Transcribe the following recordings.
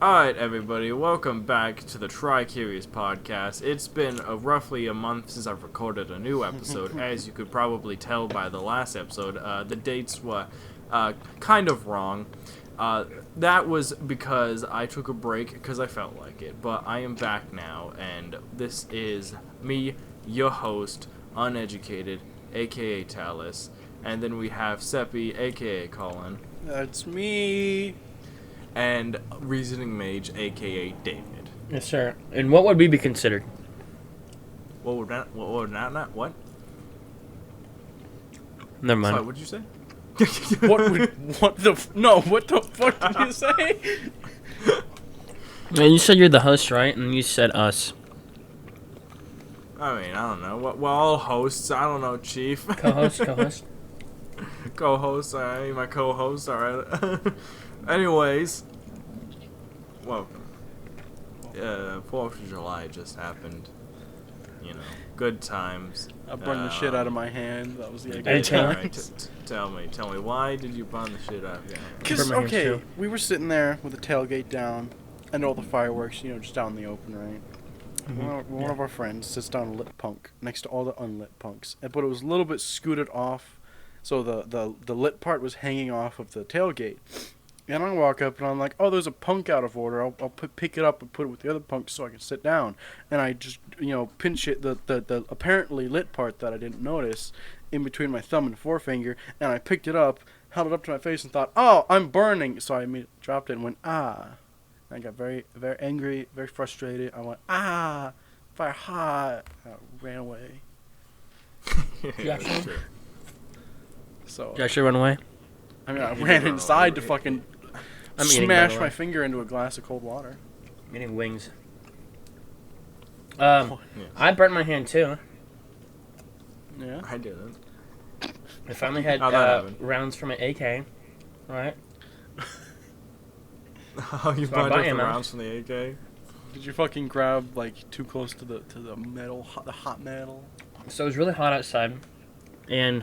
Alright, everybody, welcome back to the Tri-Curious podcast. It's been roughly a month since I've recorded a new episode. As you could probably tell by the last episode, the dates were kind of wrong. That was because I took a break because I felt like it. But I am back now, and this is me, your host, Uneducated, aka Talus. And then we have Seppi, aka Colin. That's me. And Reasoning Mage, aka David. Yes, sir. And what would we be considered? What would not? What? Never mind. Sorry, what'd you say? What the fuck did you say? And you said you're the host, right? And you said us. I mean, I don't know. We're all hosts. I don't know, Chief. Co-host. Co-host. I mean, my co-host. All right. Anyways, welcome. 4th of July just happened. You know, good times. I burned the shit out of my hand. That was the Good idea. times. Tell me, why did you burn the shit out of your hand? Because, Burn my hand okay, too. we were sitting there with the tailgate down and all the fireworks, just out in the open, right? One of our friends sits down a lit punk next to all the unlit punks. But it was a little bit scooted off, so the lit part was hanging off of the tailgate. And I walk up and I'm like, oh, there's a punk out of order. I'll pick it up and put it with the other punks so I can sit down. And I just, pinch it, the apparently lit part that I didn't notice in between my thumb and forefinger. And I picked it up, held it up to my face and thought, oh, I'm burning. So I dropped it and went, ah. And I got very, very angry, very frustrated. I went, ah, fire hot. I ran away. Yeah, sure. Sure. So, Did you actually run away? I mean, I You ran did run inside away. to fucking I'm eating, by smash the my way. finger into a glass of cold water. I'm eating wings. Yes. I burnt my hand too. Yeah. I didn't. I finally had How'd that happen? rounds for my AK. Right? Oh, you So I burned buy up the ammo. rounds from the AK? Did you fucking grab like too close to the metal, the hot metal? So it was really hot outside, and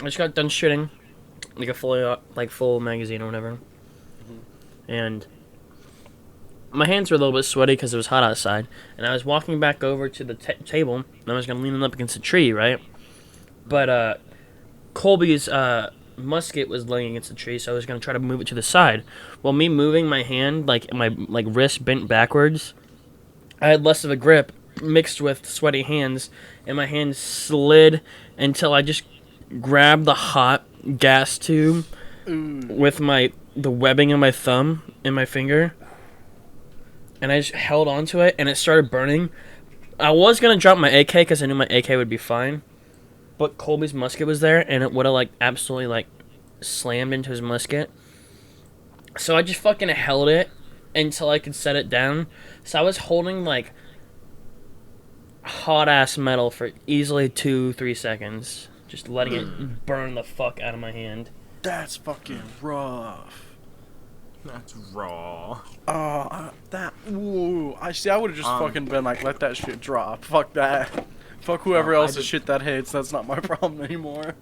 I just got done shooting, like a full magazine or whatever, and my hands were a little bit sweaty because it was hot outside, and I was walking back over to the table, and I was gonna lean it up against a tree, right? But Colby's musket was laying against the tree, so I was gonna try to move it to the side. Well, me moving my hand, my wrist bent backwards, I had less of a grip mixed with sweaty hands, and my hand slid until I just grabbed the hot gas tube with the webbing of my thumb and my finger, and I just held onto it, and it started burning. I was gonna drop my AK because I knew my AK would be fine, but Colby's musket was there, and it would have absolutely slammed into his musket. So I just fucking held it until I could set it down. So I was holding hot ass metal for easily 2-3 seconds, just letting it burn the fuck out of my hand. That's fucking rough. That's raw. Ooh. I would have just fucking been like, let that shit drop. Fuck that. Fuck whoever I else's did- shit that hits. That's not my problem anymore.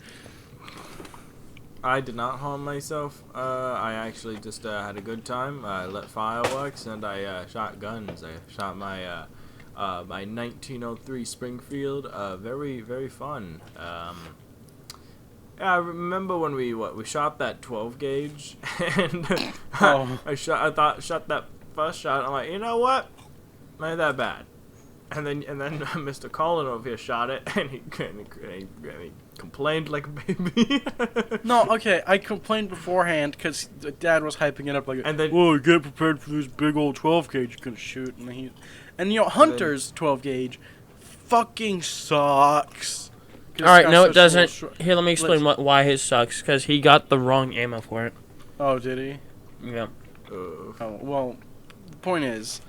I did not harm myself. I actually just had a good time. I lit fireworks and I shot guns. I shot my my 1903 Springfield. Very, very fun. Yeah, I remember when we shot that 12 gauge and Oh. I shot that first shot. I'm like, you know what? Not that bad. And then Mr. Colin over here shot it and he complained like a baby. No, okay, I complained beforehand because Dad was hyping it up like, And then- whoa, get prepared for this big old 12 gauge you're gonna shoot. And Hunter's 12 gauge fucking sucks. All right, no, it It's got such doesn't. little Here, let me explain why his sucks. Because he got the wrong ammo for it. Oh, did he? Yeah. Oh, well, the point is,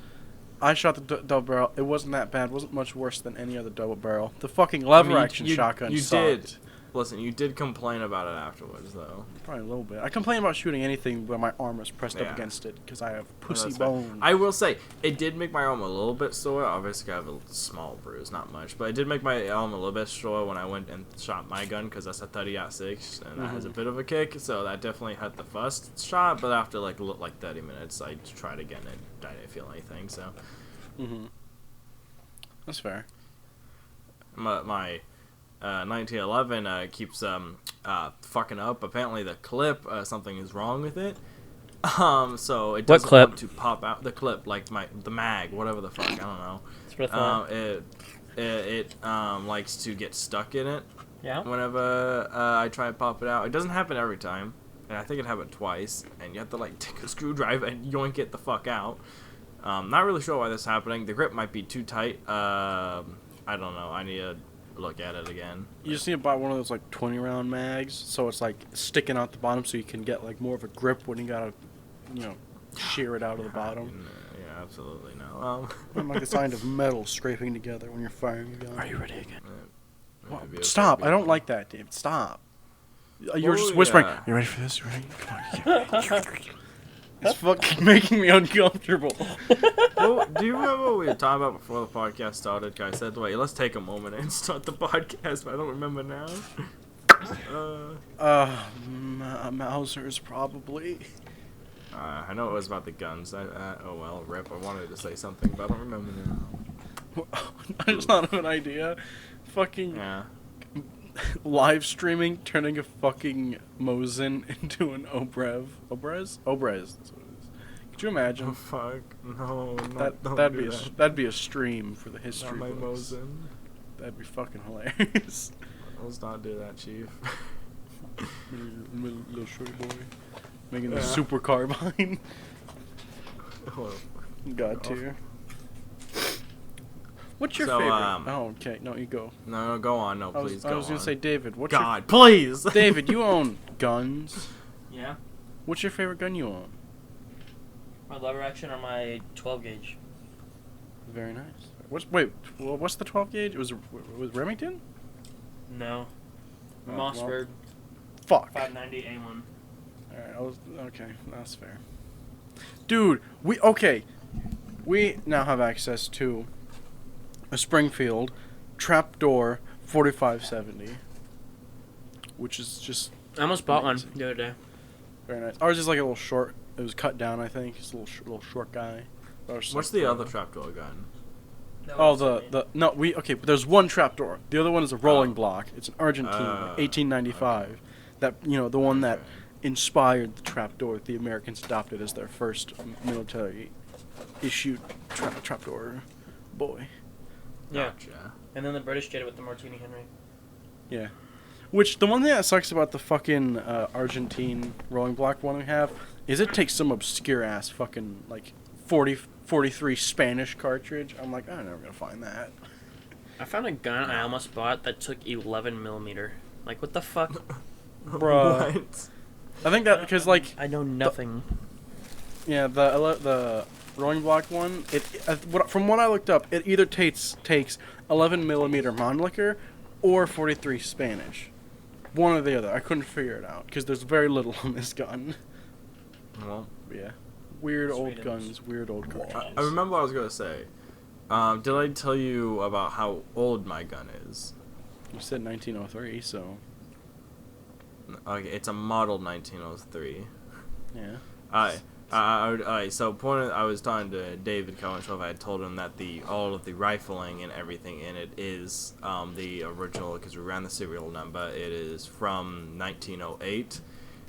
I shot the double barrel. It wasn't that bad. It wasn't much worse than any other double barrel. The fucking lever action shotgun you sucked. did. Listen, you did complain about it afterwards, though. Probably a little bit. I complain about shooting anything where my arm is pressed up Yeah. against it because I have Well, pussy that's fair. bones. I will say, it did make my arm a little bit sore. Obviously, I have a small bruise, not much. But it did make my arm a little bit sore when I went and shot my gun, because that's a 30-06, and that has a bit of a kick. So that definitely hurt the first shot. But after, like 30 minutes, I tried again, and I didn't feel anything, so... That's fair. My 1911 keeps fucking up. Apparently the clip, something is wrong with it. So it doesn't clip? want to pop out. The clip, like the mag, whatever the fuck, I don't know. That's what I thought. It likes to get stuck in it. Yeah. Whenever I try to pop it out, it doesn't happen every time, and I think it happened twice. And you have to like take a screwdriver and yoink it the fuck out. Not really sure why this is happening. The grip might be too tight. I don't know. I need to look at it again. You just need to buy one of those like 20-round mags, so it's like sticking out the bottom, so you can get like more of a grip when you gotta, shear it out of the bottom. Yeah, absolutely no. I'm like the sound of metal scraping together when you're firing a gun. Are you ready again? Well, stop! I don't like that, David. Stop. You were just whispering. You ready for this? You ready? Come on. It's fucking making me uncomfortable. Well, do you remember what we were talking about before the podcast started? I said, wait, let's take a moment and start the podcast, but I don't remember now. Mausers probably. I know it was about the guns. Oh well, rip. I wanted to say something, but I don't remember now. I just thought of an idea. Fucking Yeah. live streaming, turning a fucking Mosin into an Obrez. Obrez? Obrez. That's what it is. Could you imagine? Oh fuck! No, That'd be a stream for the history Not my books. Mosin. That'd be fucking hilarious. Let's not do that, Chief. Little shorty boy making the super carbine. Oh, God tier. What's your So, favorite? Oh, okay. No, you go. No, go on. No, please go on. I was gonna say, David. What's God, please. your David? You own guns. Yeah. What's your favorite gun you own? My lever action or my 12 gauge? Very nice. What's the 12 gauge? Was Remington? No. Oh, Mossberg Fuck. 590 A1. Alright, okay, that's fair. Dude, we now have access to a Springfield trapdoor 4570, which is just I almost bought one amazing. the other day. Very nice. Ours is like a little short. It was cut down, I think. It's a little short guy. What's the other trapdoor gun? Oh, but there's one trapdoor. The other one is a rolling block. It's an Argentine, 1895. Okay. That the one that inspired the trapdoor. The Americans adopted as their first military issued trapdoor boy. Yeah. Gotcha. And then the British did it with the Martini Henry. Yeah. Which, the one thing that sucks about the fucking Argentine rolling block one we have is it takes some obscure ass fucking, like, 43 Spanish cartridge. I'm like, I'm never gonna find that. I found a gun I almost bought that took 11 millimeter. Like, what the fuck? Bruh. What? I think that because, like, I know nothing. the rolling block one, from what I looked up, it either takes 11 millimeter Mannlicher or 43 Spanish. One or the other. I couldn't figure it out because there's very little on this gun. Well, Yeah. Weird old Sweetums. guns, weird old cartridges. I remember what I was gonna say. Did I tell you about how old my gun is? You said 1903, so Okay, it's a model 1903. yeah. I was talking to David Cohenshove. I had told him that all of the rifling and everything in it is the original, because we ran the serial number. It is from 1908,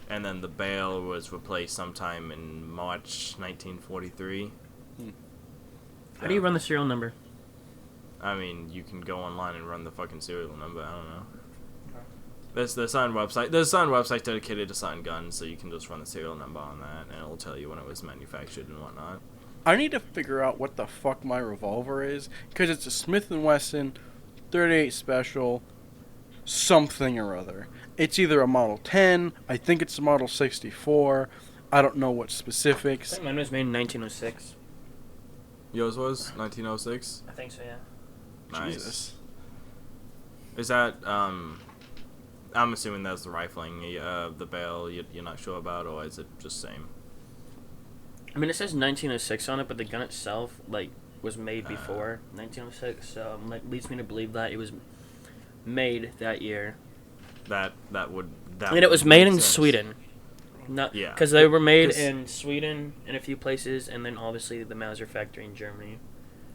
and then the barrel was replaced sometime in March 1943. How do you run the serial number? I mean, you can go online and run the fucking serial number. I don't know. There's a certain website dedicated to certain guns, so you can just run the serial number on that, and it'll tell you when it was manufactured and whatnot. I need to figure out what the fuck my revolver is, because it's a Smith & Wesson 38 Special something or other. It's either a Model 10, I think it's a Model 64, I don't know what I specifics. think mine was made in 1906. Yours was 1906. I think so, yeah. Nice. Jesus. Is that I'm assuming that's the rifling, the barrel you're not sure about, or is it just same? I mean, it says 1906 on it, but the gun itself, like, was made before 1906, so like, leads me to believe that it was made that year. That would. And it was made in Sweden. Not, yeah. Because they were made in Sweden in a few places, and then obviously the Mauser factory in Germany.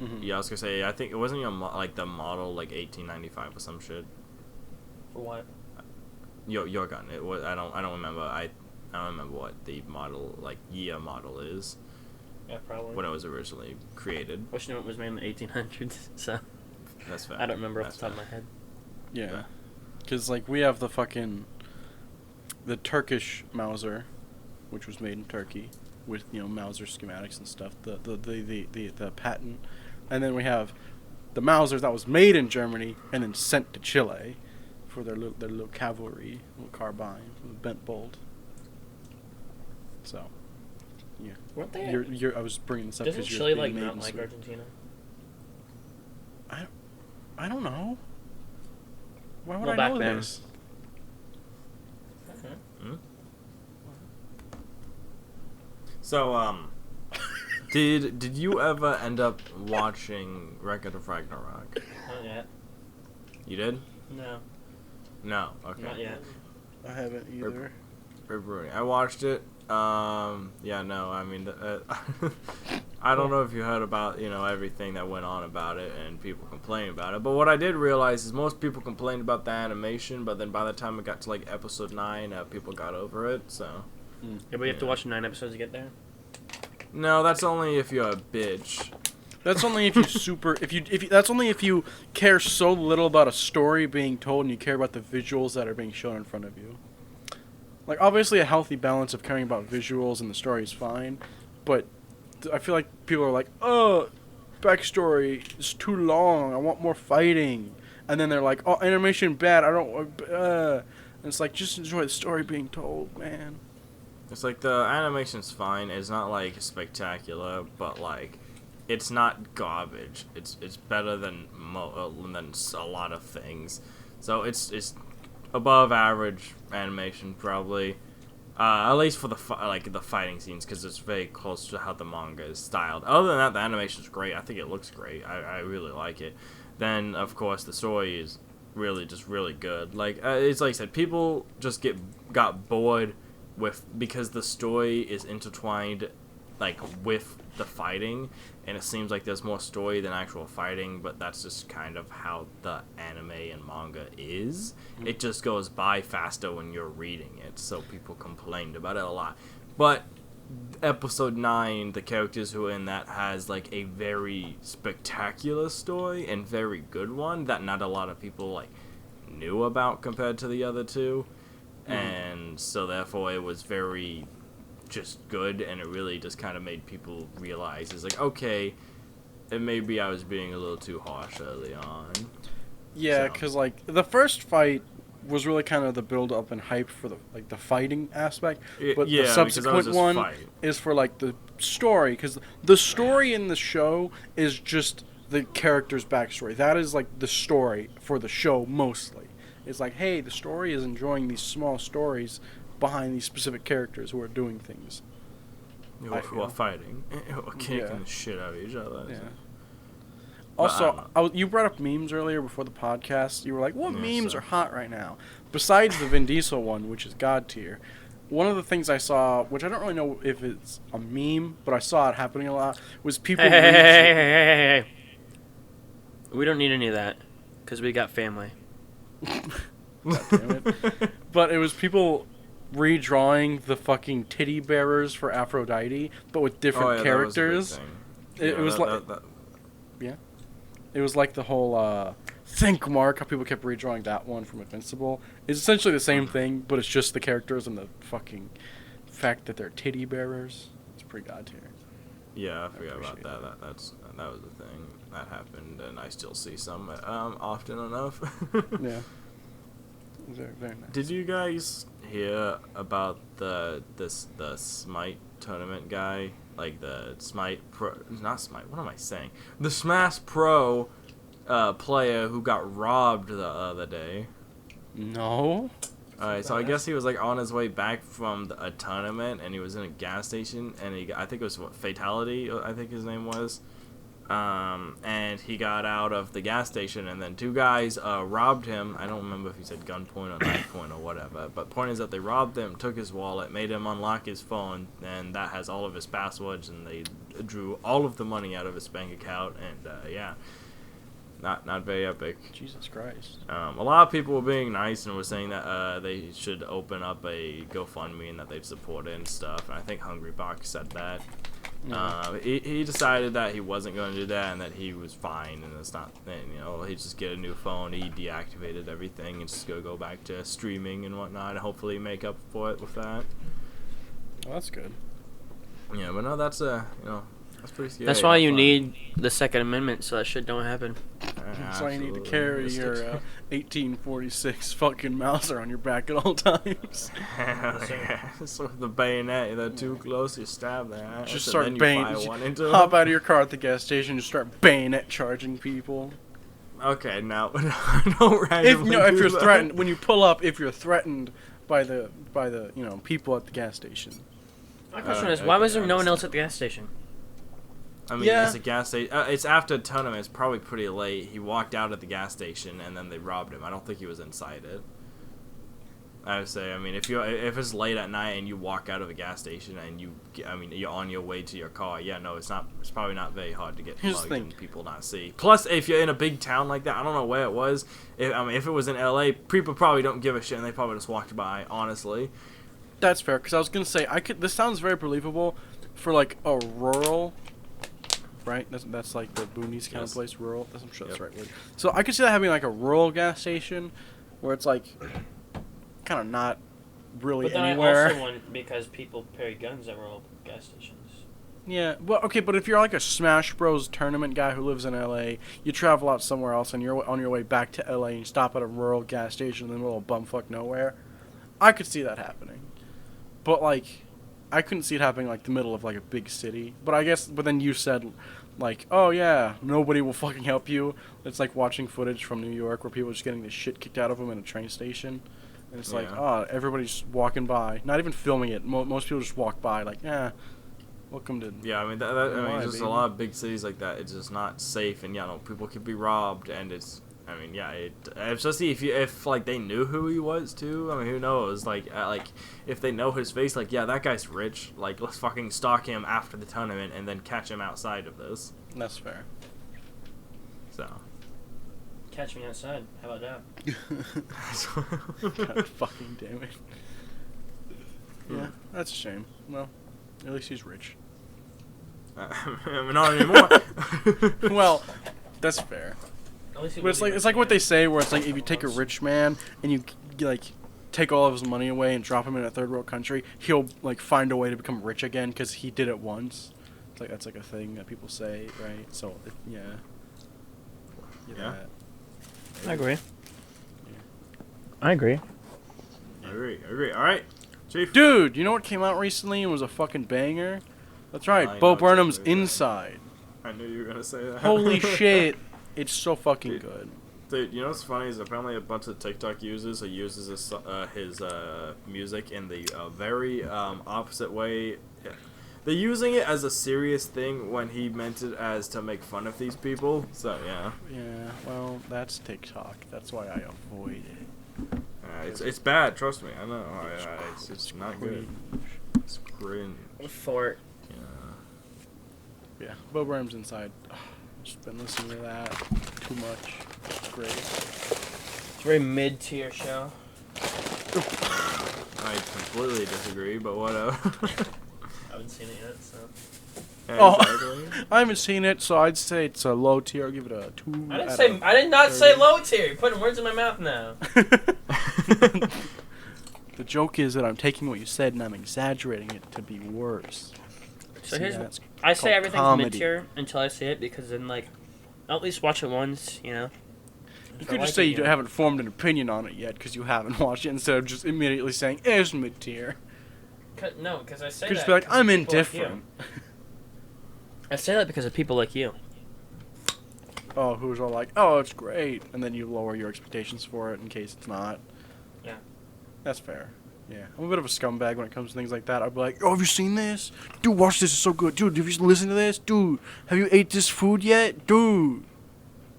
Mm-hmm. Yeah, I was gonna say, I think it wasn't like the model like 1895 or some shit. For what? Your gun. It was. I don't remember. I don't remember what the model year model is. Yeah, probably. When it was originally created. Wish it was made in the 1800s. So. That's fair. I don't remember off the top of my head. Yeah, because like we have the Turkish Mauser, which was made in Turkey, with Mauser schematics and stuff. The patent, and then we have the Mauser that was made in Germany and then sent to Chile, for their little cavalry, little carbine, with bent bolt. So, yeah. Weren't they? I was bringing this up Doesn't because Chile not like Argentina? I don't know. Why would Well, I back know then. this? Hmm? So, did you ever end up watching Record of Ragnarok? Not yet. You did? No. No. Okay. Not yet. I haven't either. I watched it. Yeah, no, I mean, I don't know if you heard about, everything that went on about it and people complain about it. But what I did realize is most people complained about the animation, but then by the time it got to like episode 9, people got over it. So. Yeah, but you have to watch 9 episodes to get there. No, that's only if you're a bitch. That's only if that's only if you care so little about a story being told and you care about the visuals that are being shown in front of you. Like, obviously a healthy balance of caring about visuals and the story is fine, but I feel like people are like, oh, backstory is too long, I want more fighting. And then they're like, oh, animation bad, I don't, and it's like, just enjoy the story being told, man. It's like the animation's fine, it's not like spectacular, but like, it's not garbage. It's better than a lot of things. So it's above average animation probably, at least for the fighting scenes, because it's very close to how the manga is styled. Other than that, the animation's great. I think it looks great. I really like it. Then of course the story is really good. Like it's like I said, people just got bored because the story is intertwined like with the fighting, and it seems like there's more story than actual fighting, but that's just kind of how the anime and manga is. It just goes by faster when you're reading it, so people complained about it a lot. But episode 9, the characters who are in that has like a very spectacular story and very good one that not a lot of people like knew about compared to the other two. And so therefore it was very just good, and it really just kind of made people realize it's like, okay, and maybe I was being a little too harsh early on. Yeah, because like the first fight was really kind of the build up and hype for the fighting aspect, but the subsequent one is for like the story, because the story in the show is just the character's backstory. That is like the story for the show mostly. It's like, hey, the story is enjoying these small stories behind these specific characters who are doing things. Who are fighting. Who are kicking the shit out of each other. Yeah. Also, you brought up memes earlier before the podcast. You were like, what memes are hot right now? Besides the Vin Diesel one, which is God tier, one of the things I saw, which I don't really know if it's a meme, but I saw it happening a lot, was people... Hey. We don't need any of that, because we got family. God damn it. But it was people redrawing the fucking titty bearers for Aphrodite, but with different characters. It was like... Yeah. It was like the whole think mark, how people kept redrawing that one from Invincible. It's essentially the same thing, but it's just the characters and the fucking fact that they're titty bearers. It's pretty god tier. Yeah, I forgot about that. That was the thing that happened, and I still see some often enough. Yeah. Very, very nice. Did you guys hear about the Smite tournament guy? Like the Smite Pro, not Smite. What am I saying? The Smash Pro player who got robbed the other day. No. Alright, so I guess he was like on his way back from a tournament, and he was in a gas station, and I think it was Fatality, I think his name was. And he got out of the gas station, and then two guys robbed him. I don't remember if he said gunpoint or knife point or whatever, but point is that they robbed him, took his wallet, made him unlock his phone, and that has all of his passwords, and they drew all of the money out of his bank account, and yeah. Not very epic. Jesus Christ. A lot of people were being nice and were saying that they should open up a GoFundMe and that they'd support it and stuff. And I think Hungry Box said that. He decided that he wasn't going to do that and that he was fine, and it's not. And, he'd just get a new phone. He deactivated everything and just go back to streaming and whatnot, and hopefully make up for it with that. Well, that's good. Yeah, but no, that's that's pretty scary. That's why you need the Second Amendment, so that shit don't happen. That's why you need to carry your 1846 fucking Mauser on your back at all times. Yeah. So with the bayonet, they're too close, you stab that. Just start start hop out of your car at the gas station, just start bayonet charging people. Okay, now don't randomly if you're threatened, when you pull up, if you're threatened by the people at the gas station. My question is, why was there no one else at the gas station? I mean, it's a gas station. It's after a tournament. It's probably pretty late. He walked out at the gas station, and then they robbed him. I don't think he was inside it. I would say, if it's late at night and you walk out of a gas station and you're on your way to your car. Yeah, no, it's not. It's probably not very hard to get mugged and people not see. Plus, if you're in a big town like that, I don't know where it was. If it was in LA, people probably don't give a shit and they probably just walked by. Honestly, that's fair. Because I was gonna say, This sounds very believable for like a rural. Right, that's like the boonies kind of place, rural. I'm sure that's the right word. So I could see that having like a rural gas station, where it's like kind of not really anywhere. I also want because people carry guns at rural gas stations. Yeah, well, okay, but if you're like a Smash Bros. Tournament guy who lives in LA, you travel out somewhere else and you're on your way back to LA and you stop at a rural gas station in the middle of bumfuck nowhere, I could see that happening. But like, I couldn't see it happening like the middle of like a big city. But then you said, like, oh yeah, nobody will fucking help you. It's like watching footage from New York where people are just getting the shit kicked out of them in a train station. And it's like, everybody's walking by, not even filming it. Most people just walk by, like, welcome to. Yeah, I mean, just a lot of big cities like that. It's just not safe, and people could be robbed, and it's. I mean, especially if like they knew who he was too. I mean, who knows? Like if they know his face, like that guy's rich. Like let's fucking stalk him after the tournament and then catch him outside of this. That's fair. So. Catch me outside. How about that? God fucking damn it. Yeah, that's a shame. Well, at least he's rich. Not anymore. Well, that's fair. But it's like what they say, where it's like if you take a rich man and you like take all of his money away and drop him in a third world country, he'll like find a way to become rich again because he did it once. It's like that's like a thing that people say, right? So yeah. I agree. Yeah. I agree. I agree. All right, Chief. Dude, you know what came out recently and was a fucking banger? That's right, Bo Burnham's Inside. I knew you were gonna say that. Holy shit. It's so fucking good. Dude, you know what's funny is apparently a bunch of TikTok users uses his music in the very opposite way. Yeah. They're using it as a serious thing when he meant it as to make fun of these people. So yeah. Yeah. Well, that's TikTok. That's why I avoid it. It's bad. Trust me. I know. It's not good. It's cringe. Fort. Yeah. Bo Burnham's Inside. Just been listening to that too much. It's great. It's a very mid-tier show. I completely disagree, but whatever. I haven't seen it yet, so. Yeah, exactly. I haven't seen it, so I'd say it's a low tier. I'll give it a 2. I did not say low tier. You're putting words in my mouth now. The joke is that I'm taking what you said and I'm exaggerating it to be worse. So I say everything's mid-tier until I see it, because then, like, I'll at least watch it once, you know? You could just say you haven't formed an opinion on it yet because you haven't watched it, instead of just immediately saying, it's mid-tier. No, because I say that. You could just be like, I'm indifferent. Like I say that because of people like you. Oh, who's all like, oh, it's great, and then you lower your expectations for it in case it's not. That's fair. Yeah, I'm a bit of a scumbag when it comes to things like that. I'd be like, "Oh, have you seen this? Dude, watch this. It's so good. Dude, have you listened to this? Dude, have you ate this food yet? Dude,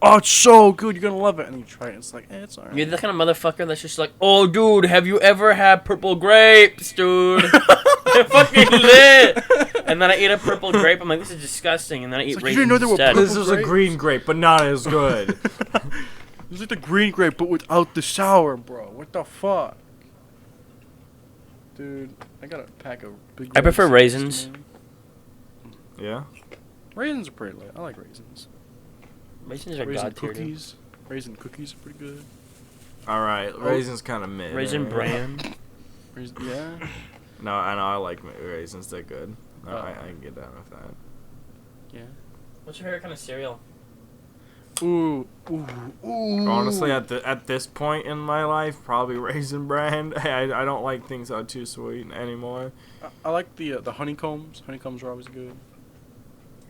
oh, it's so good. You're gonna love it." And you try it, and it's like, it's alright. You're the kind of motherfucker that's just like, oh, dude, have you ever had purple grapes, dude? They're fucking lit. And then I eat a purple grape. I'm like, this is disgusting. And then I eat like, you didn't raisins know there were instead. This is a green grape, but not as good. It's like the green grape, but without the sour, bro. What the fuck? Dude, I got a pack of big I prefer raisins, raisins. man. Yeah? Raisins are pretty lit. I like raisins. Raisins are Raisin god tier, dude. cookies. Raisin cookies are pretty good. Alright, raisins kind of mid. Raisin right? bran. Yeah. No, I know, I like raisins. They're good. No, Oh. I can get down with that. Yeah. What's your favorite kind of cereal? Ooh, ooh, ooh. Honestly, at this point in my life, probably Raisin Bran. I don't like things that are too sweet anymore. I like the honeycombs. Honeycombs are always good.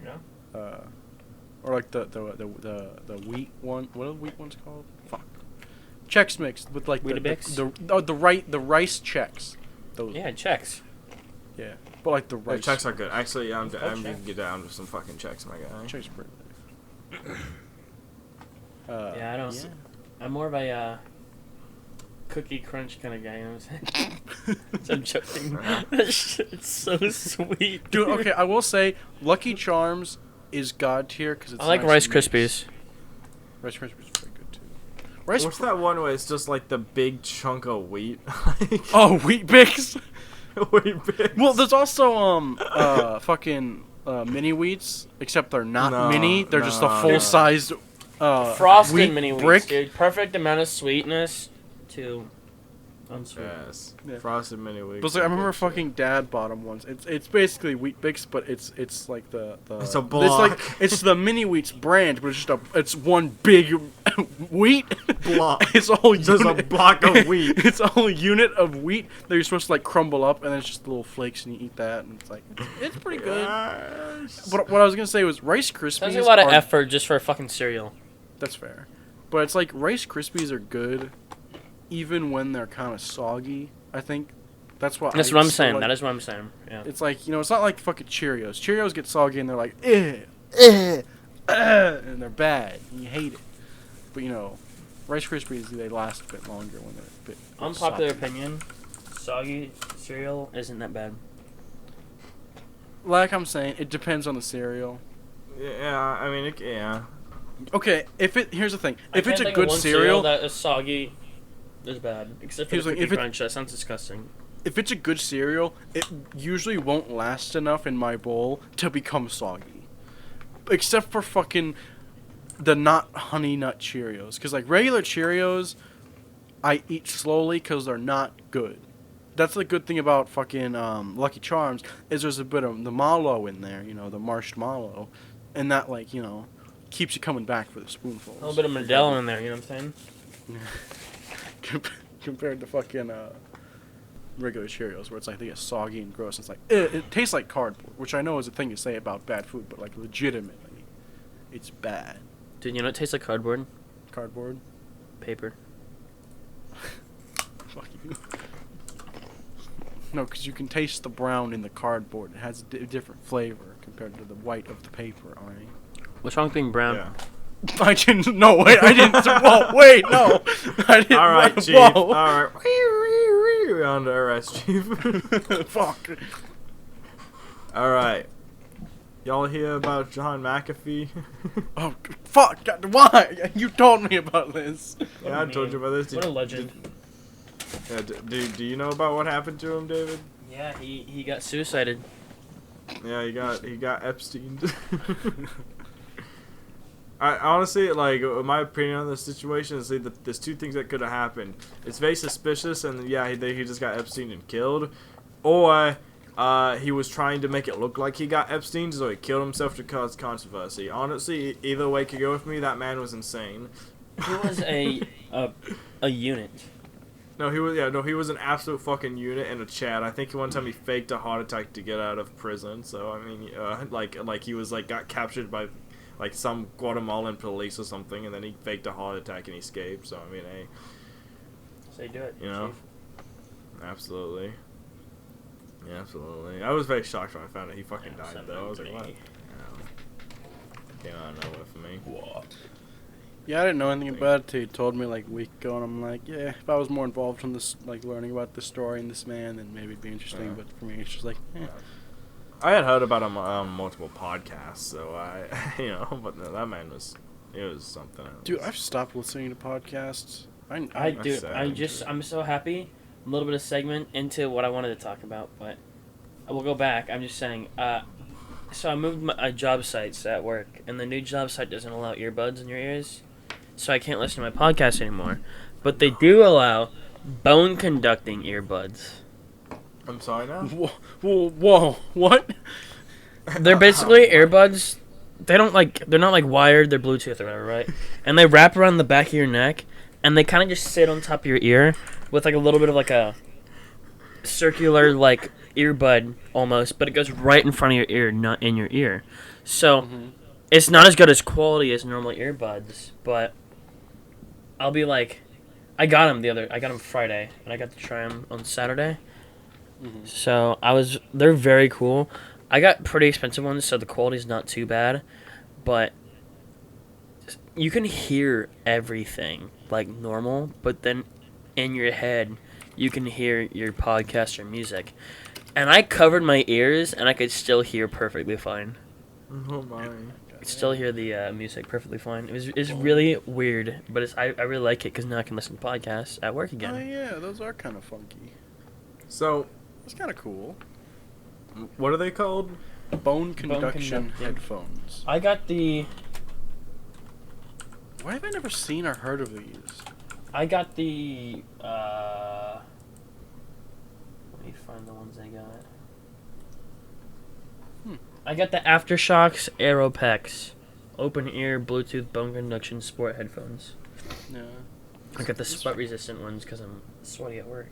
Yeah. Or like the wheat one. What are the wheat ones called? Fuck. Chex Mix with like Weetabix? the rice Chex. Those. Yeah, Chex. Yeah. But like the Yeah, rice. Chex are good. Actually, I'm Fuck gonna Chex. get down with some fucking Chex, my guy. Chex are pretty lit. Yeah, I don't. Yeah. I'm more of a cookie crunch kind of guy. You know what I'm saying? I'm joking. That shit's so sweet. Dude, okay, I will say Lucky Charms is god tier because it's. I like nice Rice and mixed. Krispies. Rice Krispies is pretty good too. Rice. What's that one where it's just like the big chunk of wheat? Oh, Wheat Bix. Wheat Bix. Well, there's also fucking mini wheats, except they're not No, mini. They're just a no, full no. sized Frosted wheat mini brick. wheats, dude. Perfect amount of sweetness to unsweet. Yes. Yeah. Frosted mini wheat. But it's like, I remember fucking Dad bought them once. It's basically Wheat Bix, but it's like the It's a block. It's the mini wheats brand, but it's one big wheat block. It's all Just a block of wheat. It's a whole unit of wheat that you're supposed to like crumble up, and then it's just little flakes, and you eat that, and it's like it's pretty good. Yes. But what I was gonna say was Rice Krispies. Sounds like a lot of are- effort just for a fucking cereal. That's fair, but it's like Rice Krispies are good, even when they're kind of soggy. I think that's what. That's I what I'm still saying. like. That is what I'm saying. Yeah. It's like, it's not like fucking Cheerios. Cheerios get soggy and they're like, and they're bad. And you hate it. But Rice Krispies, they last a bit longer when they're a bit. Unpopular soggy. opinion: soggy cereal isn't that bad. Like I'm saying, it depends on the cereal. Yeah, I mean, yeah. Okay, here's the thing. I If it's can't a think of good one cereal, that is soggy is bad, except for Here's the like, Cookie if it- Crunch. That sounds disgusting. if it's a good cereal, it usually won't last enough in my bowl to become soggy. Except for fucking the not honey nut Cheerios. Because like regular Cheerios, I eat slowly because they're not good. That's the good thing about fucking Lucky Charms is there's a bit of the mallow in there, the marshmallow, and that keeps you coming back for the spoonfuls. A little bit of Modelo in there. You know what I'm saying? Compared to fucking regular Cheerios, where it's like they get soggy and gross. It's like it tastes like cardboard, which I know is a thing to say about bad food, but like legitimately, it's bad. Dude, you know what tastes like cardboard? Cardboard. Paper. Fuck you. No, because you can taste the brown in the cardboard. It has a different flavor compared to the white of the paper. Alright. What's wrong with being brown? Yeah. I didn't. No, wait. I didn't. Whoa, wait. No. I didn't. All right, Chief. Whoa. All right. We're on to arrest, Chief. Fuck. All right. Y'all hear about John McAfee? Oh, fuck. God, why? You told me about this. Yeah, I told you about this. What a legend. Yeah, do you know about what happened to him, David? Yeah, he got suicided. Yeah, he got Epstein. I honestly, like, my opinion on this situation is that there's two things that could have happened. It's very suspicious, and yeah, he just got Epstein and killed, or he was trying to make it look like he got Epstein, so he killed himself to cause controversy. Honestly, either way could go with me. That man was insane. He was a unit. No, he was an absolute fucking unit and a Chad. I think one time he faked a heart attack to get out of prison. So I mean, like he was got captured by like some Guatemalan police or something, and then he faked a heart attack and escaped. So I mean, hey, Say do it. You know? Chief. Absolutely. Yeah, absolutely. I was very shocked when I found out he fucking Yeah, died, though. I was like, what? 7:30. Came out of nowhere for me. What? Yeah, I didn't know anything about it till you told me like a week ago, and I'm like, yeah, if I was more involved in this, like learning about the story and this man, then maybe it'd be interesting. Yeah. But for me, it's just like, I had heard about him on multiple podcasts, so I, but no, that man it was something else. dude, I've stopped listening to podcasts. I do. sad. I'm so happy. A little bit of segment into what I wanted to talk about, but I will go back. I'm just saying. So I moved my job sites at work, and the new job site doesn't allow earbuds in your ears, so I can't listen to my podcast anymore. But they do allow bone conducting earbuds. I'm sorry now? Whoa, what? They're basically earbuds. They're not like wired. They're Bluetooth or whatever, right? And they wrap around the back of your neck, and they kind of just sit on top of your ear with like a little bit of like a circular like earbud almost, but it goes right in front of your ear, not in your ear. So it's not as good as quality as normal earbuds, but I'll be like, I got them Friday, and I got to try them on Saturday. So they're very cool. I got pretty expensive ones, so the quality's not too bad, but you can hear everything like normal, but then in your head, you can hear your podcast or music. And I covered my ears, and I could still hear perfectly fine. Oh my. I could still hear the music perfectly fine. It's really weird, but I really like it because now I can listen to podcasts at work Oh again. yeah, those are kind of funky. So, That's kind of cool. what are they called? Bone conduction conducting. headphones. I got the Why have I never seen or heard of these? let me find the ones I got. I got the Aftershocks Aeropex open ear Bluetooth bone conduction sport headphones. Yeah. I got the sweat resistant ones because I'm sweaty at work.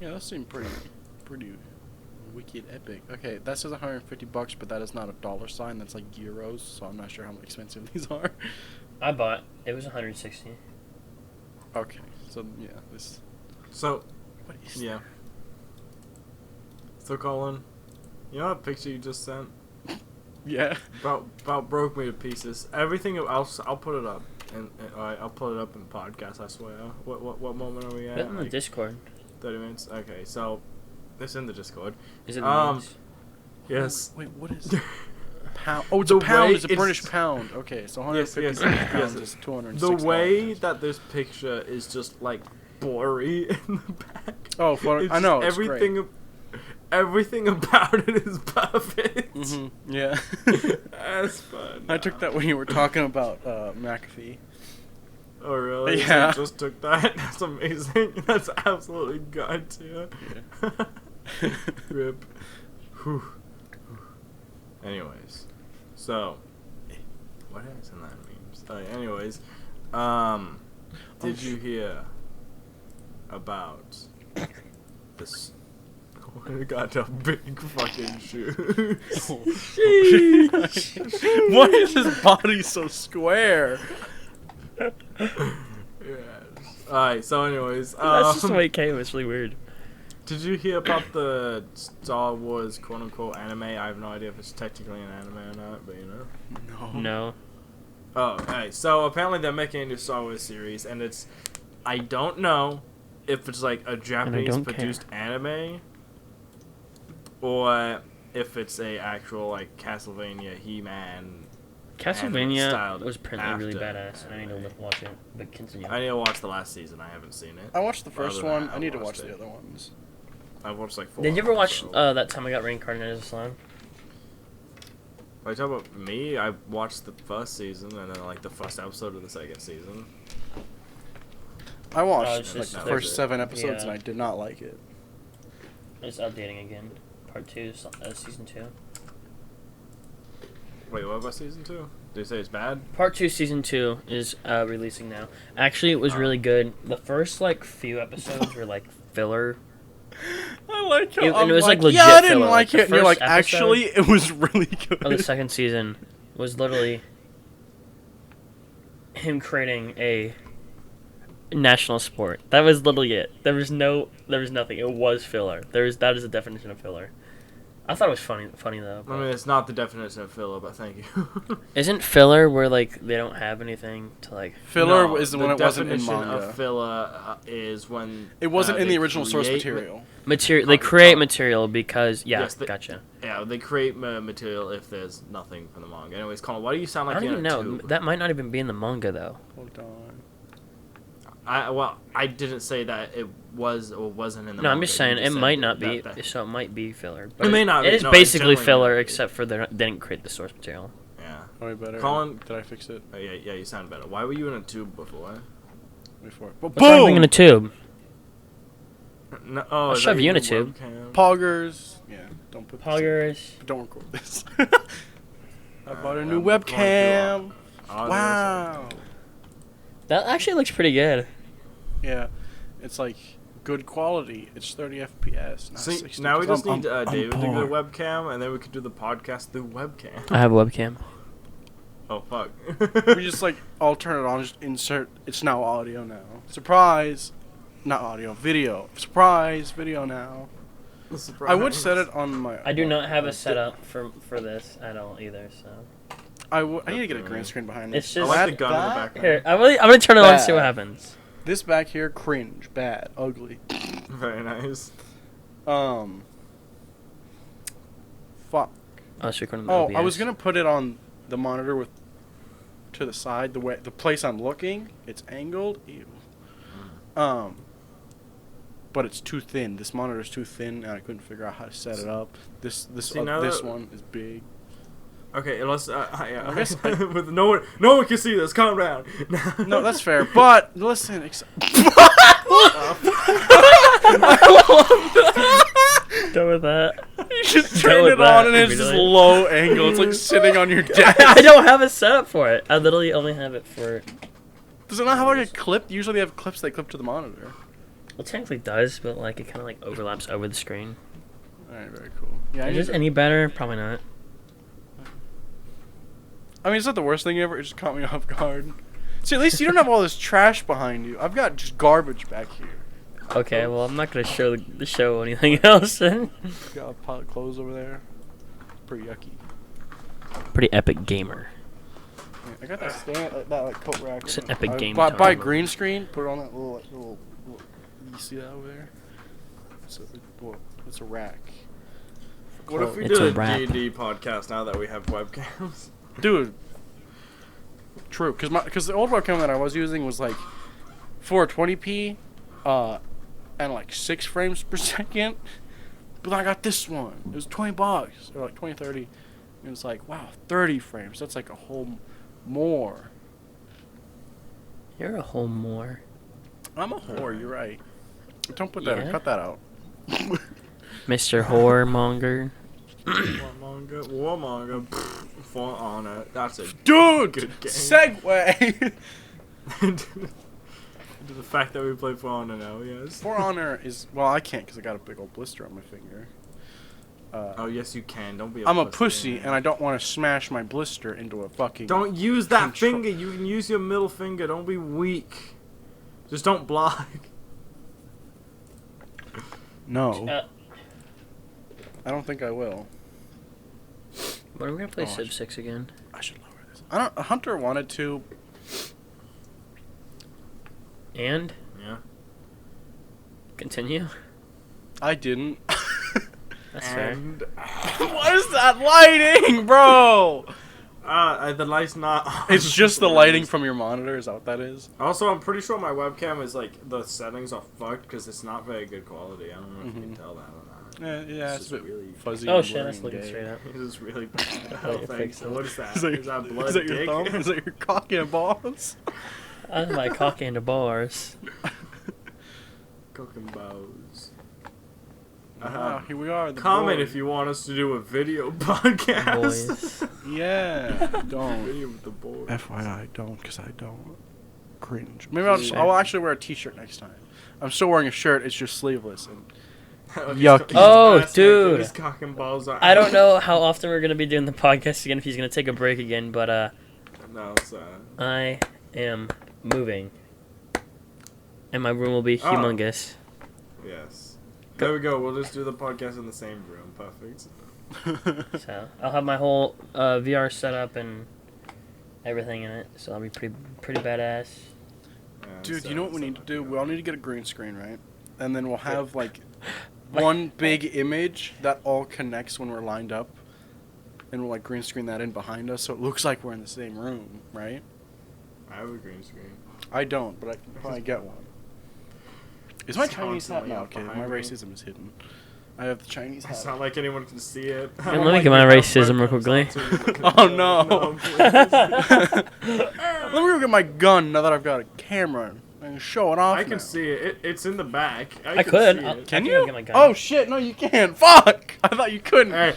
Yeah, those seem pretty wicked epic. Okay, that says $150, but that is not a dollar sign. That's like euros, so I'm not sure how expensive these are. It was 160. Okay, so yeah, this. So, What is yeah. So, Colin, you know that picture you just sent? that? Yeah. About broke me to pieces. Everything, I'll put it up. And I'll put it up in the podcast, I swear. What moment are we at? Put it in the Discord. 30 minutes? Okay, so, it's in the Discord. Is it the memes? Yes. Wait, what is pound? Oh, it's The a pound. way It's a British pound. Okay, so 150 pounds is $206. The way that this picture is just like blurry in the back. Oh, I know. It's everything. great. Everything about it is perfect. Yeah. That's fun. I took that when you were talking about McAfee. Oh really? Yeah. I just took that. That's amazing. That's absolutely god tier. Yeah. Rip. Whew. Anyways, so what else in that memes? Anyways, did you hear about this? I got a big fucking shoe. Why is his body so square? Yes. Alright, so anyways, That's just the way it came. It's really weird. did you hear about the Star Wars quote-unquote anime? I have no idea if it's technically an anime or not, but you know. No. Oh, okay. So apparently they're making a new Star Wars series, and I don't know if it's like a Japanese-produced anime, or if it's a actual like Castlevania, He-Man. Castlevania styled was apparently really after badass, and I need to watch it. But continue. I need to watch the last season. I haven't seen it. I watched the first Other than one. that, I need to I've watch watched the it. other ones. I've watched like 4. Did you ever watch so- that time I got reincarnated as a slime? Are you talking about me? I watched the first season and then like the first episode of the second season. I watched it's like just the that first was it. 7 episodes Yeah. and I did not like it. It's updating again. Part 2, season 2. Wait, what about season 2? Did you say it's bad? Part 2, season 2 is releasing now. Actually, it was really good. The first like few episodes were like filler. I like how And it was like legit yeah, I didn't filler. like The it. And you're first like, actually, it was really good. Of the second season was literally him creating a national sport. That was literally it. There was nothing. It was filler. That is the definition of filler. I thought it was funny though. I mean, it's not the definition of filler, but thank you. Isn't filler where like they don't have anything to like? Filler No, is when it wasn't in definition manga. of filler is when It wasn't in they the original source create material. Material. They create material because Yes, gotcha. Yeah, they create material if there's nothing from the manga. Anyways, Colin, why do you sound like I don't you're even in a know. tube? That might not even be in the manga though. Hold on. I didn't say that it was or wasn't in the No, manga. I'm just You saying it said might not that- be. So it might be filler. It may not be. It is No, it's basically generally filler, not. except for they didn't create the source material. Yeah. Are we better? Colin- Did I fix it? Oh, yeah, you sound better. Why were you in a tube before? Before. What's wrong with being in a tube? No, oh, I'll is shove that you in a your tube. webcam? Poggers. Yeah. Don't put this in. Poggers. Don't record this. I bought a Alright, new I'm going to, webcam. Wow. Wow. That actually looks pretty good. Yeah. It's like good quality. It's 30 FPS. Not See, 60, now we 'cause just I'm- need I'm David to get a poor. webcam, and then we could do the podcast through webcam. I have a webcam. Oh, fuck. We just like all turn it on, just insert. It's now audio now. Surprise! Not audio, video. Surprise! Video now. Surprise. I would set it on my. I do not have a setup for this at all either. So I need to get a green screen behind me. It's I just like the That- gun in the that- background. here. I'm gonna turn it on and see what Bad. happens. This back here, cringe, bad, ugly. Very nice. Fuck. Oh, it's recording. Oh, OBS. I was gonna put it on the monitor with to the side, the place I'm looking. It's angled. Ew. But it's too thin. This monitor's too thin, and I couldn't figure out how to set it up. This See, now this that- one is big. Okay, let's. Yeah, I guess with no one can see this. Calm down. No, that's fair. But listen, done with that. you just Go turn with it that, on, and it's just really. low angle. It's like sitting on your desk. I don't have a setup for it. I literally only have it for. Does it not have like a clip? Usually they have clips that clip to the monitor. It technically does, but like it kind of like overlaps over the screen. All right, very cool. Yeah, Is this any better? Probably not. I mean, it's not the worst thing ever. It just caught me off guard. See, at least you don't have all this trash behind you. I've got just garbage back here. Okay, well I'm not gonna show anything else. Then. Got a pile of clothes over there. Pretty yucky. Pretty epic gamer. Yeah, I got that stand, that like coat rack. It's an epic game Buy time. green screen. Put it on that little. You see that over there? It's a rack. What if we It's did a a wrap. D&D podcast now that we have webcams? Dude. True, because the old webcam that I was using was like 420p, and like 6 frames per second. But then I got this one. It was $20 or like 20, 30. And it's like, wow, 30 frames. That's like a whole more. You're a whole more. I'm a whore. You're right. Don't put that. Yeah. Cut that out. Mr. Whoremonger. Warmonger, For Honor. That's a Dude, good game. segue. To the fact that we play For Honor now, yes. For Honor is I can't because I got a big old blister on my finger. Oh yes, you can. Don't be. I'm a pussy, and I don't want to smash my blister into a fucking. Don't use that Control- finger. You can use your middle finger. Don't be weak. Just don't block. No, I don't think I will. When are we gonna play Oh, Civ 6 again? I should lower this. I don't. Hunter wanted to. And Yeah. continue. I didn't. That's fair. And What is that lighting, bro? the light's not on. It's just the lighting from your monitor. Is that what that is? Also, I'm pretty sure my webcam is like the settings are fucked because it's not very good quality. I don't know if you can tell that or not. Yeah, It's it's a bit really fuzzy. Oh and shit, blurry that's and looking gay. straight up. It is really bad. Yeah, Oh, thanks. fix it. What is that? Is that, Is that blood is that your dick? thumb? Is that your cock and balls? That's my cock and the bars. Cooking bows. Here we are. The Comment boys. if you want us to do a video podcast. Boys. Yeah, don't. Video with the boys. FYI, don't, because I don't. Cringe. Maybe I'll actually wear a t-shirt next time. I'm still wearing a shirt, it's just sleeveless. And Yucky. Oh, ass naked, dude. his cock and balls are I don't out. know how often we're gonna be doing the podcast again. If he's gonna take a break again, but No, it's I am moving. and my room will be humongous. Yes. There we go. We'll just do the podcast in the same room. Perfect. So I'll have my whole VR setup and everything in it. So I'll be pretty badass. Dude, you know what we need to do? We all need to get a green screen, right? And then we'll have like one big image that all connects when we're lined up, and we'll like green screen that in behind us, so it looks like we're in the same room, right? I have a green screen. I don't, but I can probably get one. Is my Chinese hat now? Okay, my racism is hidden. I have the Chinese hat. It's not like anyone can see it. Let me get my racism real quickly. Oh no! Let me go get my gun now that I've got a camera and show it off. I can see it. It's in the back. I could. See it. Can I you? get my gun. Oh shit! No, you can't. Fuck! I thought you couldn't. Hey.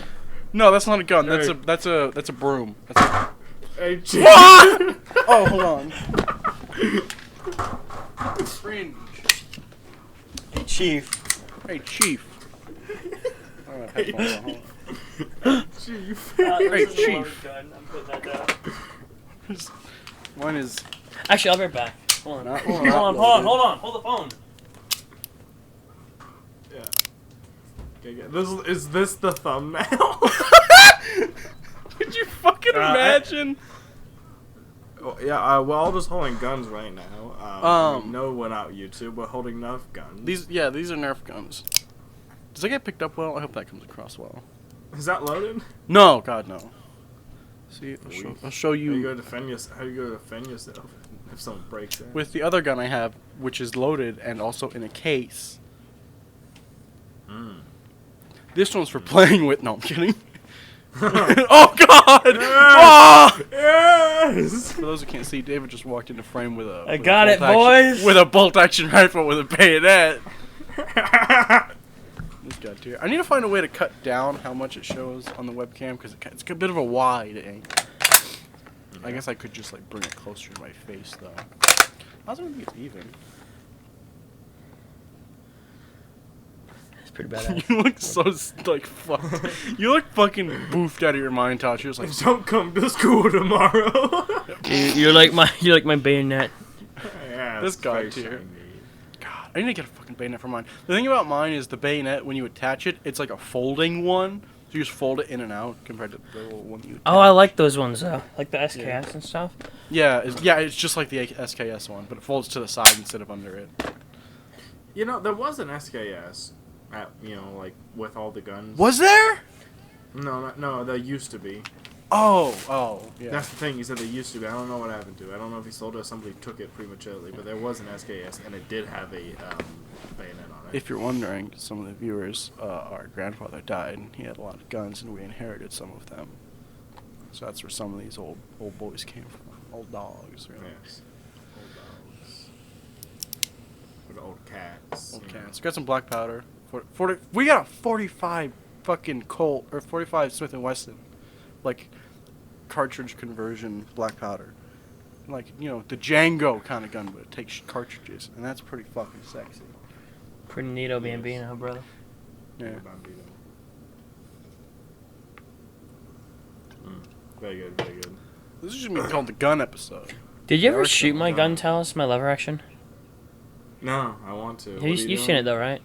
No, that's not a gun. Hey. That's a broom. That's a... Hey, Chief. What? Oh, hold on. Fringe. Hey, Chief. Hey, Chief. I don't have headphones on. Chief. Hey, Chief. I'm putting that down. One is. Actually, I'll be right back. Hold on. Not- Hold the phone. Yeah. Okay. Is this the thumbnail? Could you fucking imagine? Yeah, we're all just holding guns right now. No, we're not YouTube. We're holding Nerf guns. These are Nerf guns. Does that get picked up well? I hope that comes across well. Is that loaded? No, God, no. See, I'll show How you you. go defend yourself? How you go defend yourself if someone breaks it? With the other gun I have, which is loaded and also in a case. This one's for playing with. No, I'm kidding. Oh God! Oh! Yes. For those who can't see, David just walked into frame with a. I got it, boys. With a bolt-action rifle with a bayonet. This guy too. I need to find a way to cut down how much it shows on the webcam because it's a bit of a wide angle. I guess I could just like bring it closer to my face though. How's it gonna get even? It's pretty badass. You look so like fucked. You look fucking boofed out of your mind, Tosh. You're just like, Don't come to school tomorrow. you're like my bayonet. Yeah, This it's guy very too. shiny. God, I need to get a fucking bayonet for mine. The thing about mine is the bayonet, when you attach it, it's like a folding one. So you just fold it in and out compared to the little one you attach. Oh, I like those ones though, like the SKS and stuff. Yeah, it's just like the SKS one, but it folds to the side instead of under it. You know, there was an SKS, like with all the guns. Was there? No, there used to be. Oh, yeah. That's the thing. He said there used to be. I don't know what happened to it. I don't know if he sold it or somebody took it prematurely, but there was an SKS, and it did have a bayonet on it. If you're wondering, some of the viewers, our grandfather died, and he had a lot of guns, and we inherited some of them. So that's where some of these old boys came from. Old dogs, really. Yes. Old dogs. With old cats. Old you know. cats. Got some black powder. 40, we got a 45 fucking Colt, or 45 Smith & Wesson. Like, cartridge conversion black powder. Like, the Django kind of gun, but it takes cartridges, and that's pretty fucking sexy. Pretty neato bambino, brother. Yeah. Very good, very good. This is just me called the gun episode. Did you ever Never shoot seen my a gun, gun. Talus? My lever action? No, I want to. You've seen it though, right?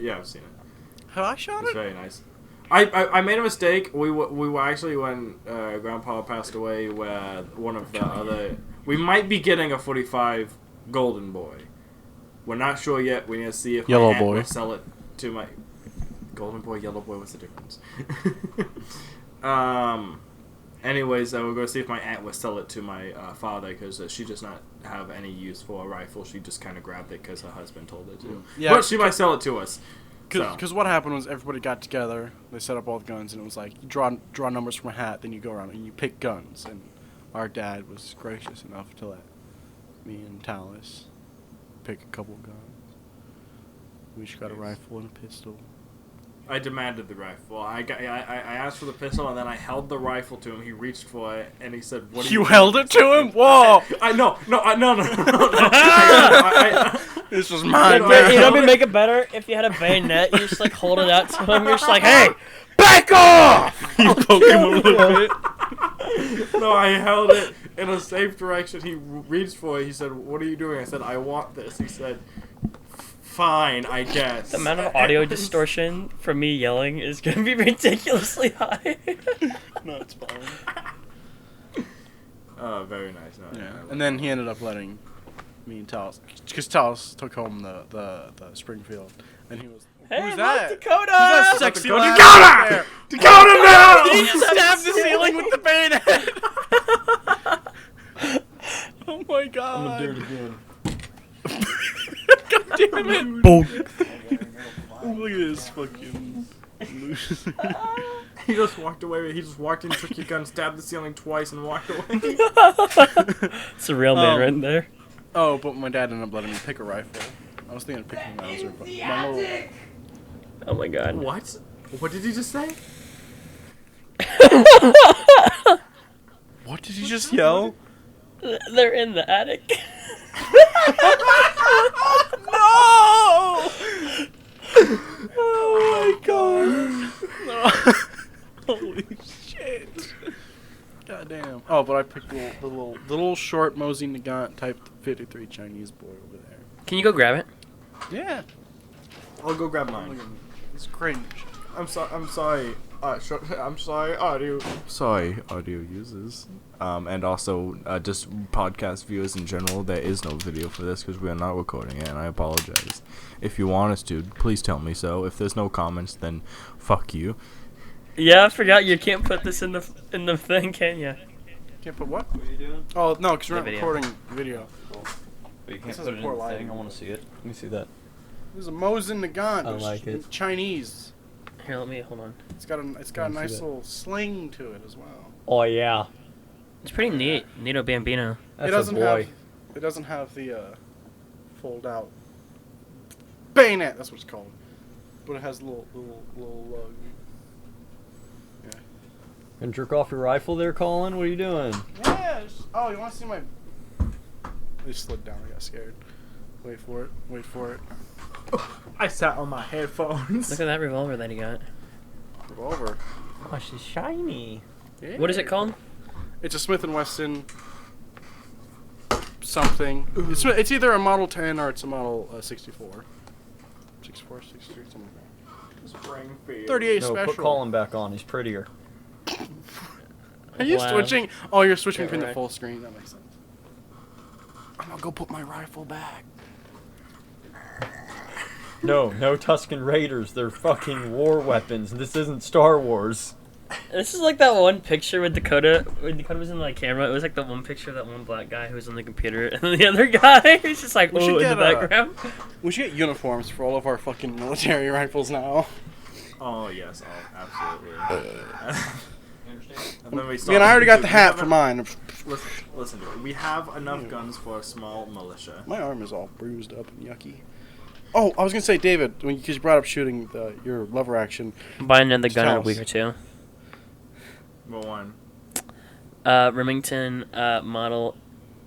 Yeah, I've seen it. Have I shot It's it? very nice. I made a mistake. We were actually when Grandpa passed away. Where one of the other, we might be getting a 45 Golden Boy. We're not sure yet. We need to see if Yellow my aunt Boy. will sell it to my Golden Boy, Yellow Boy. What's the difference? Anyways, we're going to see if my aunt will sell it to my father because she does not have any use for a rifle. She just kind of grabbed it because her husband told her to. Yeah, But she might sell it to us. Because what happened was everybody got together, they set up all the guns, and it was like, you draw numbers from a hat, then you go around and you pick guns. And our dad was gracious enough to let me and Talus pick a couple guns. We each got a rifle and a pistol. I demanded the rifle. I asked for the pistol, and then I held the rifle to him. He reached for it, and he said, "What?" You held it to him? Whoa! No. This was mine. You know what would make it better? If you had a bayonet, you just like hold it out to him. You're just like, hey, back off! You poke him a little bit. No, I held it, in a safe direction. He reached for it. He said, "What are you doing?" I said, "I want this." He said, "Fine, I guess." The amount of audio distortion from me yelling is gonna be ridiculously high. No, it's fine. Oh, very nice. No, Yeah, no, and then he ended up letting me and Talos, because Talos took home the Springfield, and he was, Hey, who's look, that? Dakota! Who's that sexy Dakota? lad Dakota! right there? Dakota, no! He just stabbed the ceiling with the bayonet. Oh my god! I'm gonna do it again. God damn it! Boom. Look at this fucking loser. He just walked away. He just walked in, took your gun, stabbed the ceiling twice, and walked away. It's a real man right there. Oh, but my dad ended up letting me pick a rifle. I was thinking of picking a Mauser, but my little... Oh my god. What? What did he just say? What did you just yell? They're in the attic. No! Oh my god! No. Holy shit! Goddamn. Oh, but I picked the little short Mosey Nagant Type 53 Chinese boy over there. Can you go grab it? Yeah. I'll go grab Look mine. at him. It's cringe. I'm sorry. I'm sorry, audio. Sorry, audio users. And also, just podcast viewers in general. There is no video for this because we are not recording it, and I apologize. If you want us to, please tell me so. If there's no comments, then fuck you. Yeah, I forgot you can't put this in the thing, can you? Can't put what? What are you doing? Oh, no, because we're not The video. recording video. But you can't This is put it in poor the lighting. thing. I want to see it. Let me see that. There's a Mosin Nagant. I like it. Chinese. Here, let me hold on. It's got a Let me nice see that. little sling to it as well. Oh yeah. It's pretty neat. Nito Bambino. That's it doesn't a boy. have. It doesn't have the fold out bayonet. That's what it's called. But it has a little. Yeah. Gonna jerk off your rifle there, Colin? What are you doing? Yeah. Oh, you want to see my? They slid down. I got scared. Wait for it. Wait for it. I sat on my headphones. Look at that revolver that he got. Revolver. Oh, she's shiny. Yeah. What is it called? It's a Smith & Wesson something. It's either a Model 10 or it's a Model 64. 64, 63, something like that. Springfield. 38 No, special. put Colin back on. He's prettier. Are you Wow. switching? Oh, you're switching Yeah, between the right. full screen. That makes sense. I'm gonna go put my rifle back. No Tusken Raiders. They're fucking war weapons. This isn't Star Wars. This is like that one picture with Dakota. When Dakota was in the camera, it was like the one picture of that one black guy who was on the computer, and then the other guy who's just like, We should ooh, in the get, background. We should get uniforms for all of our fucking military rifles now. Oh yes, absolutely. And then we Man, I already got the we hat have for a- mine. Listen to it. We have enough guns for a small militia. My arm is all bruised up and yucky. Oh, I was gonna say, David, because you brought up shooting your lever action. Buy another gun in a Tell week us. or two. What one? Remington model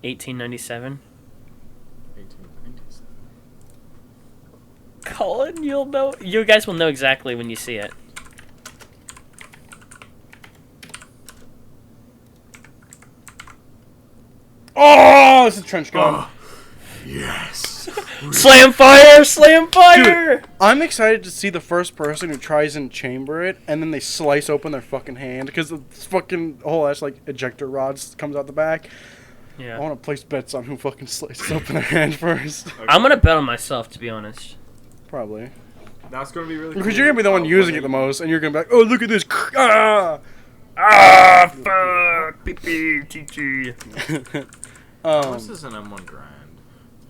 1897. 1897. Colin, you'll know. You guys will know exactly when you see it. Oh, it's a trench gun. Yes. Slam fire! Slam fire! Dude, I'm excited to see the first person who tries and chamber it, and then they slice open their fucking hand because the fucking whole ass like ejector rods comes out the back. I Yeah. want to place bets on who fucking slices open their hand first. Okay. I'm gonna bet on myself, to be honest. Probably That's gonna be really. because cool. you're gonna be the one Oh, using but it the most, and you're gonna be like, "Oh, look at this!" Ah! Ah, fuck! Pee pee, TG. This is an M1 Grand.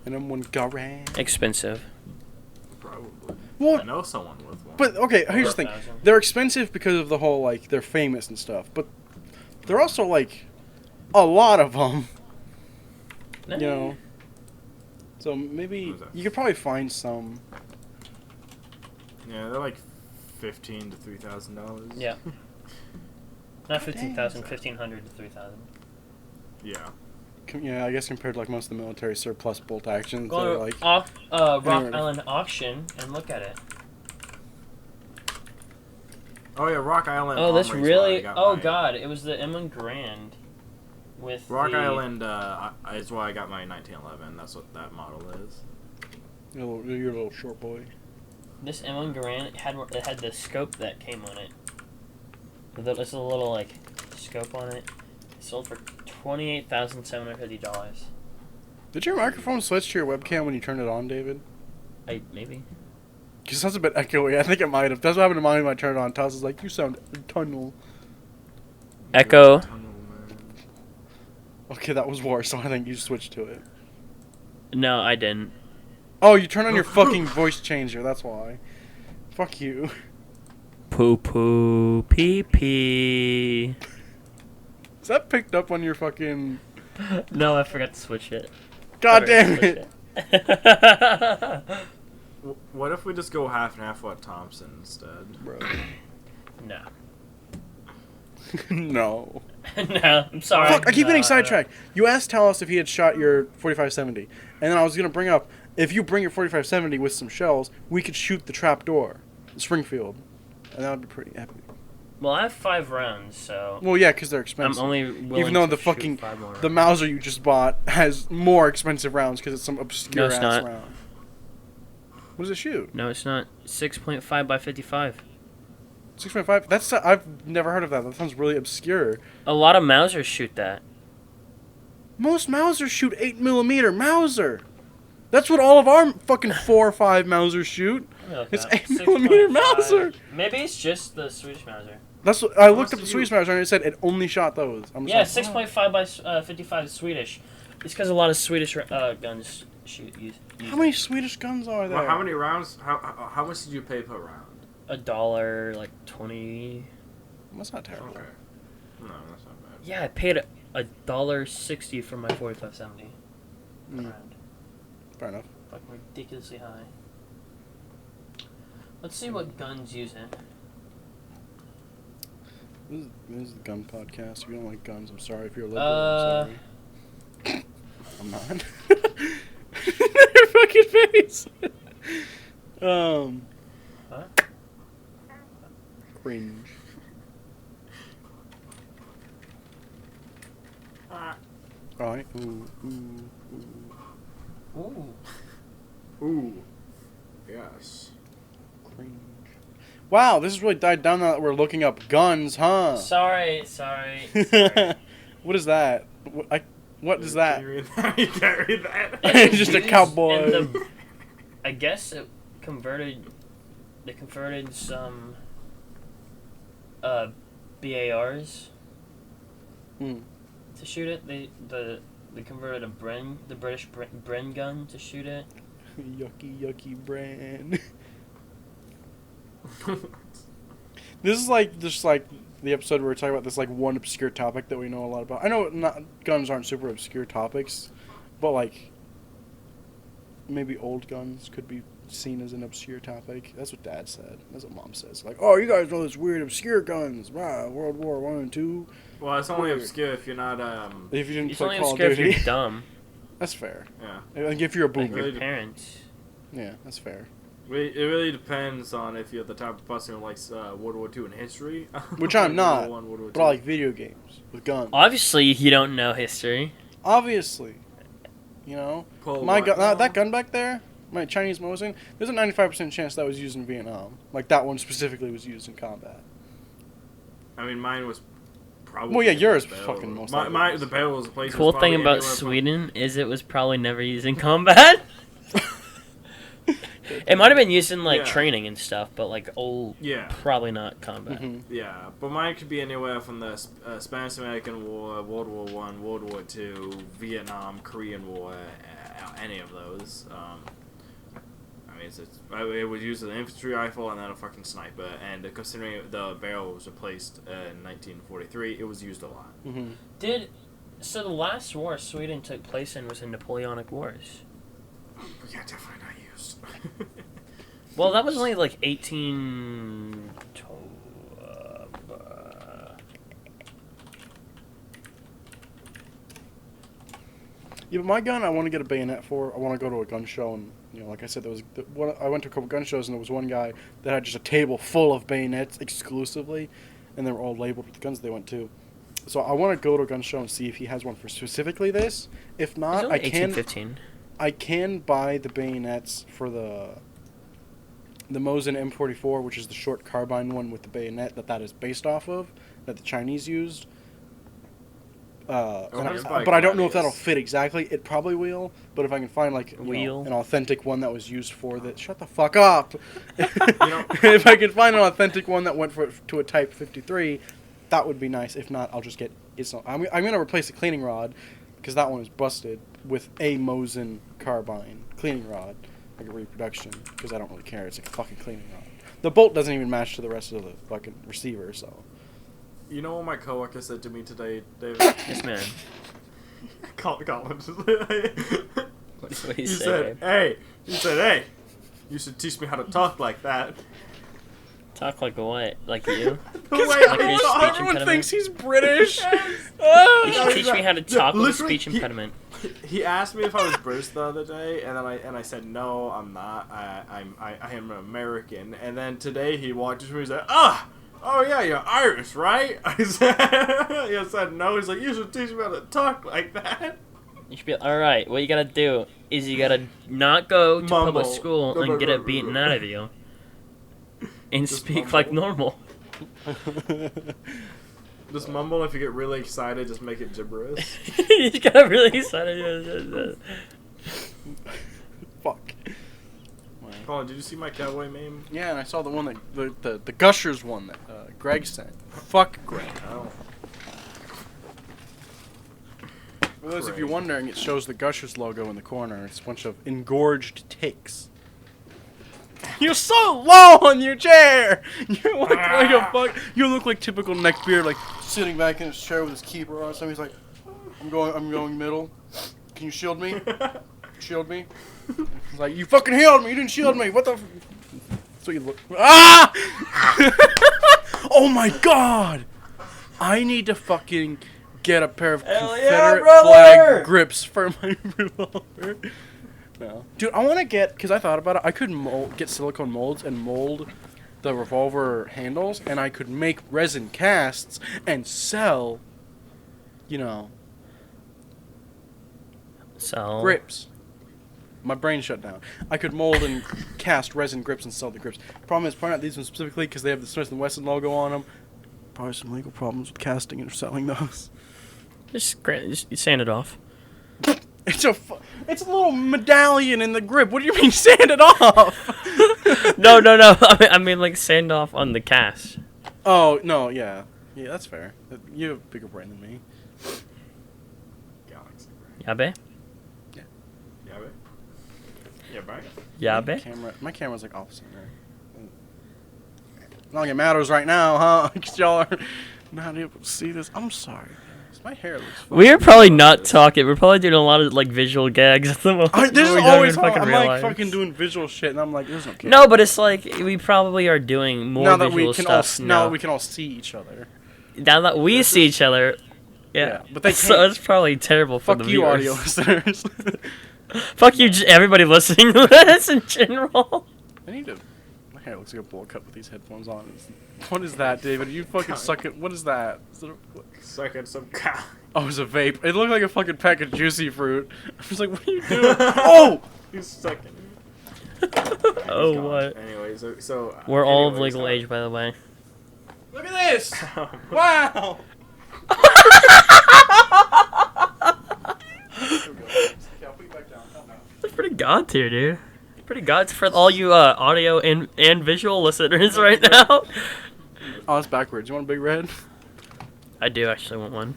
And then one Garand. Expensive. Probably. Well, I know someone with one. but okay, here's the thing: 4,000. they're expensive because of the whole like they're famous and stuff, but they're also like a lot of them. You know. So maybe What is that? you could probably find some. Yeah, they're like $1,500 to $3,000. Yeah. Not 15,000, 1,500 to 3,000. Yeah. Yeah, I guess compared to like most of the military surplus bolt actions, Go they're to like Rock Anyway. Island auction and look at it. Oh yeah, Rock Island. Oh, this Armory's where I really? got Oh mine. god, it was the M1 Grand. with Rock the, Island is why I got my 1911. That's what that model is. You're a little short boy. This M1 Garand it had the scope that came on it. There's a little like scope on it. It sold for $28,750. Did your microphone switch to your webcam when you turned it on, David? Maybe. Because it sounds a bit echoey. I think it might have. That's what happened to mine when I turned it on. Toss is like, you sound tunnel. Echo. Okay, that was worse, so I think you switched to it. No, I didn't. Oh, you turned on your fucking voice changer. That's why. Fuck you. Poo poo pee pee. Is that picked up on your fucking... No, I forgot to switch it. God damn it. What if we just go half and half with Thompson instead? Bro. No. No. No, I'm sorry. Fuck, I keep getting No. sidetracked. You asked Talos if he had shot your 4570. And then I was going to bring up, if you bring your 4570 with some shells, we could shoot the trap door. Springfield. And that would be pretty epic. Well, I have 5 rounds, so Well, yeah, because they're expensive. I'm only willing Even though to the shoot fucking 5 more the rounds. Mauser you just bought has more expensive rounds because it's some obscure No, it's ass not. round. What does it shoot? No, it's not. 6.5 by 55. 6.5. That's I've never heard of that. That sounds really obscure. A lot of Mausers shoot that. Most Mausers shoot 8mm Mauser. That's what all of our fucking 4 or 5 Mausers shoot. It's 8mm Mauser. Maybe it's just the Swedish Mauser. That's what I looked Must up the you- Swedish Mauser and it said it only shot those. I'm Yeah, just like, 6.5 by 55 is Swedish. It's because a lot of Swedish guns use how many Swedish guns are there? Well, how many rounds? How much did you pay per round? $1, like 20. That's not terrible. Okay. No, that's not bad. Yeah, I paid $1.60 for my 4570 Mm, round. fair enough. Fucking ridiculously high. Let's see what guns use it. This is the gun podcast. If you don't like guns, I'm sorry. If you're a liberal, I'm sorry. I'm not. Your fucking face. Huh? Cringe. Alright. Ooh, ooh, ooh. Ooh. Ooh. Yes. Cringe. Wow, this has really died down now that we're looking up guns, huh? Sorry. sorry. What is that? What is that? Can you read that? You can't read that. It's just a Used cowboy. in the- I guess it converted. They converted some BARs Hmm. to shoot it. They converted the British Bren gun to shoot it. Yucky brand. This is like just like the episode where we're talking about this like one obscure topic that we know a lot about. I know guns aren't super obscure topics, but like maybe old guns could be seen as an obscure topic. That's what Dad said. That's what Mom says. Like, oh, you guys know this weird obscure guns. Wow, World War I and II. Well, it's only Weird. obscure if you're not If you didn't It's play only Call of obscure if Duty, you're dumb. that's fair. Yeah. Like if you're a Like boomer, your parents. yeah, that's fair. It really depends on if you're the type of person who likes World War II and history. Which I'm not, World War I, World War But I II. like video games with guns. Obviously, you don't know history. Obviously, you know. Pull My what gun, now? that gun back there, my Chinese Mosin, there's a 95% chance that was used in Vietnam. Like that one specifically was used in combat. I mean, mine was probably. Well, yeah, yours the barrel. fucking most My likely was. the barrel was the place. Cool was thing probably about anywhere from- Sweden is it was probably never used in combat. It might have been used in like Yeah. training and stuff, but like old, Yeah. probably not combat. Mhm. Yeah, but mine could be anywhere from the Spanish-American War, World War One, World War Two, Vietnam, Korean War, any of those. I mean, it was used as an infantry rifle and then a fucking sniper. And considering the barrel was replaced in 1943, it was used a lot. Mhm. So the last war Sweden took place in was the Napoleonic Wars. But yeah, definitely not used. Well, that was only like 18. Yeah, but my gun, I want to get a bayonet for. I want to go to a gun show, and like I said, I went to a couple gun shows, and there was one guy that had just a table full of bayonets exclusively, and they were all labeled with the guns they went to. So I want to go to a gun show and see if he has one for specifically this. If It's not, only I can 1815. I can buy the bayonets for the Mosin M44, which is the short carbine one with the bayonet that is based off of, that the Chinese used. But I don't know if that'll fit exactly. It probably will, but if I can find like an authentic one that was used for that, shut the fuck up. If I can find an authentic one that went to a Type 53, that would be nice. If not, I'll just get I'm gonna replace the cleaning rod because that one is busted with a Mosin carbine cleaning rod, like a reproduction. Because I don't really care. It's like a fucking cleaning rod. The bolt doesn't even match to the rest of the fucking receiver, so. You know what my coworker said to me today, David? Yes, man. Colin. What do He you say, said, babe? hey, you should teach me how to talk like that. Talk like what? Like you? The way Like I your talk. speech Everyone impediment? thinks he's British. You should teach me how to talk with a Literally, speech impediment. He asked me if I was British the other day, and then I said no, I'm not. I am an American. And then today he walked up to me and said, oh yeah, you're Irish, right? I said no. He's like, you should teach me how to talk like that. You should be alright. What you gotta do is you gotta not go to Mumble. public school and get it beaten out of you, and Just speak mumble. like normal. Just mumble. If you get really excited, just make it gibberish. You got really excited. Fuck. Colin, did you see my cowboy meme? Yeah, and I saw the one that the Gushers one that Greg sent. Fuck Greg. Oh. For those of you wondering, it shows the Gushers logo in the corner. It's a bunch of engorged ticks. You're so low on your chair. You look like a fuck. You look like typical neckbeard, like sitting back in his chair with his keeper on. So he's like, I'm going middle. Can you shield me? Shield me. He's like, you fucking healed me. You didn't shield me. What the? So you look. Ah! Oh my god! I need to fucking get a pair of Confederate flag grips for my revolver. No. Dude, I want to get, because I thought about it, I could get silicone molds and mold the revolver handles, and I could make resin casts and sell, grips. My brain shut down. I could mold and cast resin grips and sell the grips. Problem is, point out these ones specifically because they have the Smith & Wesson logo on them. Probably some legal problems with casting and selling those. Just sand it off. It's a little medallion in the grip. What do you mean sand it off? No. I mean like sand off on the cast. Oh, no, yeah. Yeah, that's fair. You have a bigger brain than me. Galaxy brain. Yeah, babe? Yeah, right. Yeah, babe? My camera's like off center. Not like it matters right now, huh? Because y'all are not able to see this. I'm sorry. My hair looks funny. We're probably not talking. We're probably doing a lot of like visual gags at the moment. This is We don't always even how fucking I'm realize. like fucking doing visual shit, and I'm like, this is okay. No, but it's like we probably are doing more now that visual we can stuff now that we can all see each other. Now that we see each other, yeah. But they so can't. it's probably terrible for Fuck the you, viewers. audio listeners. Fuck you, everybody listening to this in general. I need to. My hair looks like a bowl cut with these headphones on. What is that, David? You fucking suck it. What is that? Is it Sucking some cow. Oh, it's a vape. It looked like a fucking pack of juicy fruit. I was like, what are you doing? Oh! He's sucking. Oh, what? Anyway, so We're all of legal age, by the way. Look at this! Wow! That's pretty god tier, dude. Pretty god for all you audio and visual listeners right now. Oh, it's backwards. You want a Big Red? I do actually want one.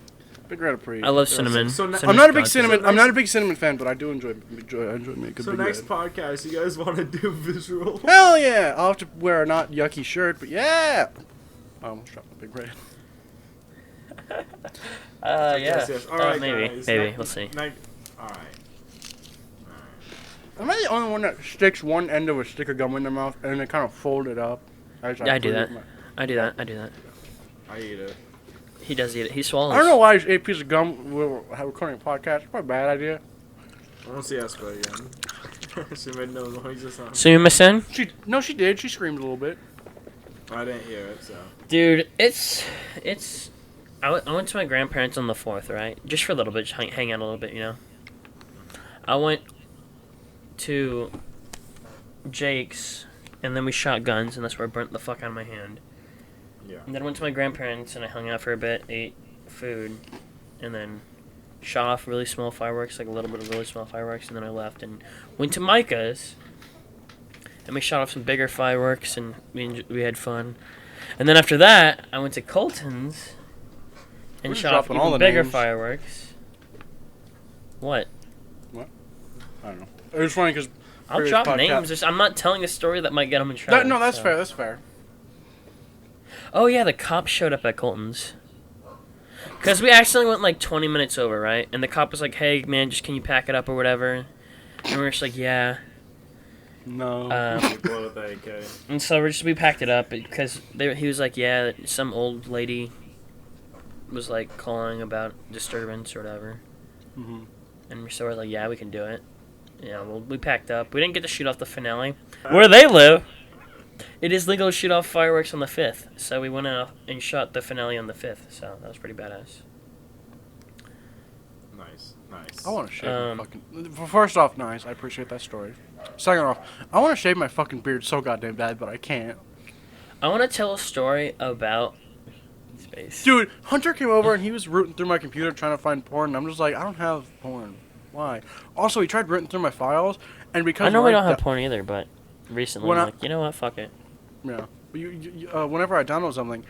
Big Red are pretty. I love cinnamon. So I'm not a big god tier. cinnamon. I'm not a big cinnamon fan, but I do enjoy me a good So Big next Red. podcast, you guys want to do visual? Hell yeah! I'll have to wear a not yucky shirt, but yeah. I almost dropped my Big Red. Yeah. Yes. All right, maybe. guys. Maybe. We'll see. All right. Am I the only one that sticks one end of a stick of gum in their mouth and then kind of fold it up? Yeah, I do that. I do that. I eat it. He does eat it. He swallows. I don't know why I just ate a piece of gum while we're recording a podcast. It's probably a bad idea. I want to see Espa again. She made no noise or something. Sumimasen? She did. She screamed a little bit. I didn't hear it, so. Dude, it's I went to my grandparents on the 4th, right? Just for a little bit, just hang out a little bit, you know. I went to Jake's, and then we shot guns, and that's where I burnt the fuck out of my hand. Yeah. And then I went to my grandparents, and I hung out for a bit, ate food, and then shot off really small fireworks, like a little bit of really small fireworks, and then I left and went to Micah's, and we shot off some bigger fireworks, and we had fun. And then after that, I went to Colton's and We're shot off dropping all even the bigger names. fireworks. What? I don't know. It was funny because I'll drop names. I'm not telling a story that might get them in trouble. no, that's so. fair. That's fair. Oh yeah, the cops showed up at Colton's. Because we accidentally went like 20 minutes over, right? And the cop was like, hey, man, just can you pack it up or whatever? And we were just like, yeah. No. Blow with the AK. And so we packed it up because he was like, yeah, some old lady was like calling about disturbance or whatever. Mm-hmm. And so we're like, yeah, we can do it. Yeah, well, we packed up. We didn't get to shoot off the finale. Where they live, it is legal to shoot off fireworks on the 5th. So we went out and shot the finale on the 5th. So that was pretty badass. Nice. I want to shave my fucking... First off, nice. I appreciate that story. Second off, I want to shave my fucking beard so goddamn bad, but I can't. I want to tell a story about space. Dude, Hunter came over and he was rooting through my computer trying to find porn, and I'm just like, I don't have porn. Why? Also, he tried rooting through my files, and because... I normally don't have porn either, but recently I'm like, you know what, fuck it. Yeah. Whenever I download something,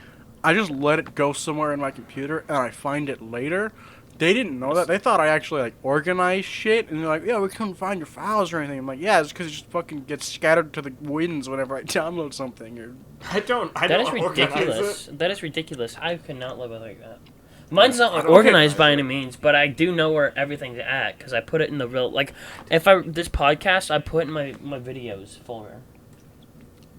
I just let it go somewhere in my computer, and I find it later. They didn't know that. They thought I actually, like, organized shit, and they're like, yeah, we couldn't find your files or anything. I'm like, yeah, it's because it just fucking gets scattered to the winds whenever I download something. Or... I don't That is organize ridiculous. it. That is ridiculous. I could not live with like that. Mine's not organized by any means, but I do know where everything's at because I put it in the real. Like, if this podcast, I put in my videos folder.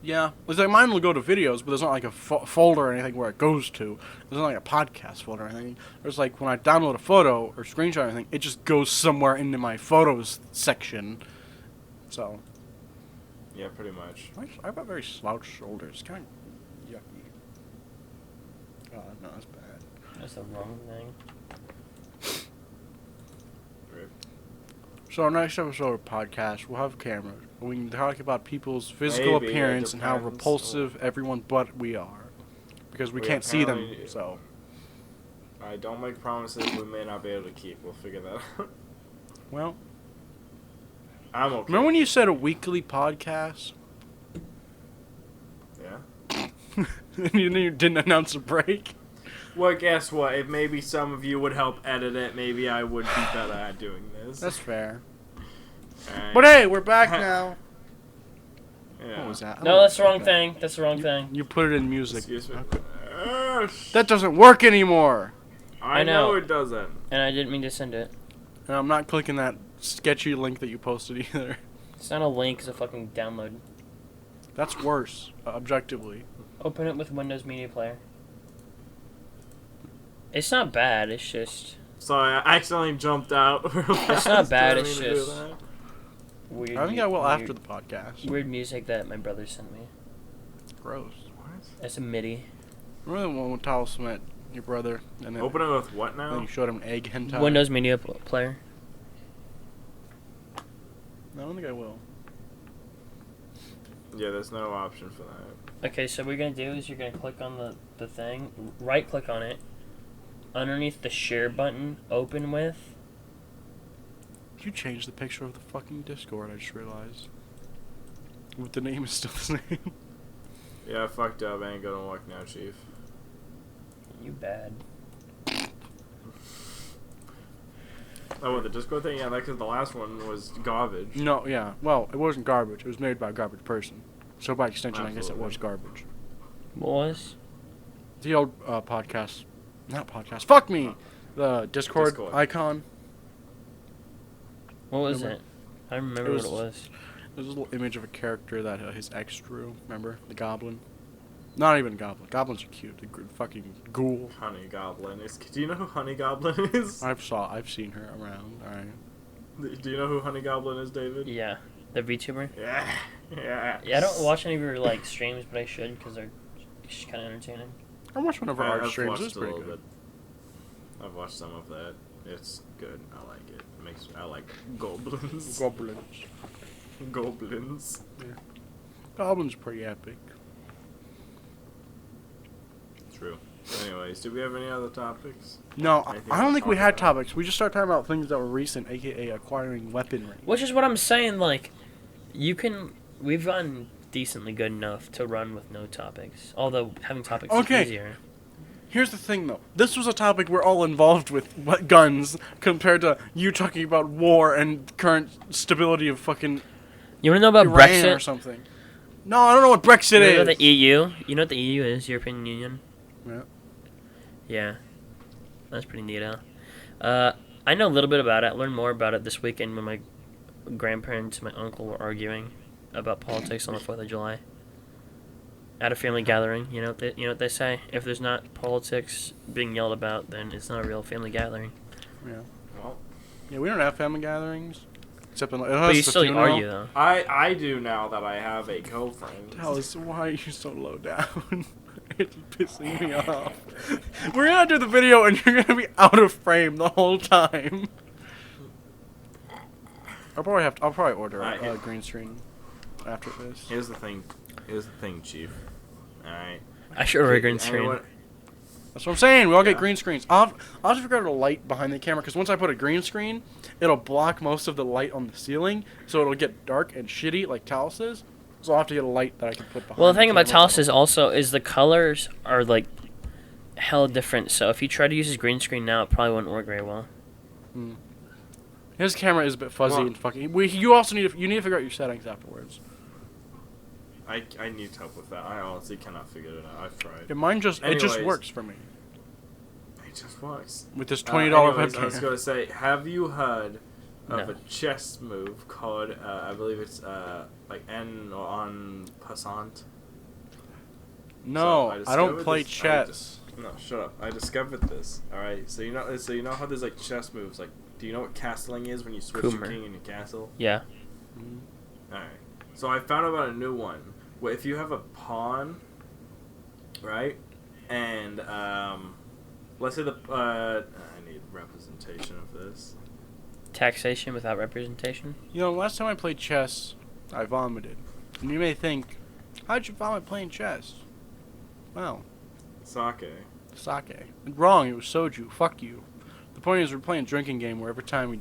Yeah. It's like mine will go to videos, but there's not like a folder or anything where it goes to. There's not like a podcast folder or anything. There's like when I download a photo or screenshot or anything, it just goes somewhere into my photos section. So. Yeah, pretty much. I've got very slouched shoulders. Kind of yucky. God, no, that's bad. That's the wrong thing. So our next episode of podcast, we'll have cameras. We can talk about people's physical Maybe, appearance it and how depends. repulsive everyone but we are. Because we can't see them, apparently- so. I don't make promises we may not be able to keep. We'll figure that out. Well, I'm okay. remember when you said a weekly podcast? Yeah? And you didn't announce a break? Well, guess what? If maybe some of you would help edit it, maybe I would be better at doing this. That's fair. And- But hey, we're back now. Yeah. What was that? I No, don't that's the know. wrong thing. That's the wrong thing. You put it in music. Excuse me. That doesn't work anymore. I know it doesn't. And I didn't mean to send it. And I'm not clicking that sketchy link that you posted either. It's not a link. It's a fucking download. That's worse, objectively. Open it with Windows Media Player. It's not bad. It's just Sorry, I accidentally jumped out. It's not bad, Didn't it's mean to do just- that. weird. I think I will weird, after the podcast. Weird music that my brother sent me. Gross. It's a MIDI. Remember the one when Talos met your brother and then, Open it with what then now? you showed him an egg hentai? Windows Media Player. No, I don't think I will. Yeah, there's no option for that. Okay, so what you're gonna do is you're gonna click on the thing, right click on it, underneath the share button, open with. You changed the picture of the fucking Discord, I just realized. But the name is still the same. Yeah, I fucked up. I ain't gonna work now, Chief. You bad. Oh, what, the Discord thing? Yeah, because the last one was garbage. No, yeah. Well, it wasn't garbage. It was made by a garbage person. So by extension, I guess it Absolutely. was garbage. What was? The old podcast. Not podcast. Fuck me! The Discord, Discord. icon. What was Remember? it? I remember It what it was. There's a little image of a character that his ex drew. Remember? The goblin? Not even a goblin. Goblins are cute. The fucking ghoul. Honey Goblin is. Do you know who Honey Goblin is? I've seen her around. Alright. Do you know who Honey Goblin is, David? Yeah, the VTuber. Yeah. Yeah. Yeah, I don't watch any of your like streams, but I should because they're just kind of entertaining. I watch one of her art I've streams. watched It's a pretty little good. I've watched some of that. It's good. I like it. I like goblins. Goblins. Goblins. Yeah. Goblins pretty epic. True. Anyways, do we have any other topics? No, Anything I don't to think we talk had about? topics. We just started talking about things that were recent, aka acquiring weaponry. Which is what I'm saying. Like, we've run decently good enough to run with no topics. Although having topics Okay. is easier. Here's the thing, though. This was a topic we're all involved with, guns, compared to you talking about war and current stability of fucking You want to know about Iran Brexit? or something. No, I don't know what Brexit You know is. the EU? You know what the EU is? European Union? Yeah. Yeah. That's pretty neat, huh? I know a little bit about it. I learned more about it this weekend when my grandparents and my uncle were arguing about politics on the 4th of July. At a family gathering, you know what they say? If there's not politics being yelled about, then it's not a real family gathering. Yeah. Well, Yeah, we don't have family gatherings. Except in, But you still argue, though. I do now that I have a girlfriend. Tell us, why are you so low down? It's pissing me off. We're gonna do the video and you're gonna be out of frame the whole time. I'll probably order a green screen after this. Here's the thing, Chief. All right. I should order a green screen. Anyone- That's what I'm saying. We all get Yeah. green screens. I'll have to figure out a light behind the camera because once I put a green screen, it'll block most of the light on the ceiling, so it'll get dark and shitty like Talos is. So I'll have to get a light that I can put behind. Well, the thing about camera. Talos is also is the colors are like hella different. So if you try to use his green screen now, it probably wouldn't work very well. His camera is a bit fuzzy Well- and fucking. You also need to figure out your settings afterwards. I need help with that. I honestly cannot figure it out. I've tried. Yeah, mine just Anyways. works for me It just works. with this $20 Anyways, I was webcam. gonna say, have you heard of No. a chess move called I believe it's like en passant? No, So I don't discovered play this- chess. No, shut up. I discovered this. All right, so you know how there's like chess moves. Like, do you know what castling is when you switch Coomer. your king and your castle? Yeah. All right. So I found out about a new one. Where if you have a pawn, right, and let's say I need representation of this. Taxation without representation. You know, last time I played chess, I vomited. And you may think, how'd you vomit playing chess? Well, Sake. sake. Wrong, it was soju. Fuck you. The point is, we're playing a drinking game where every time we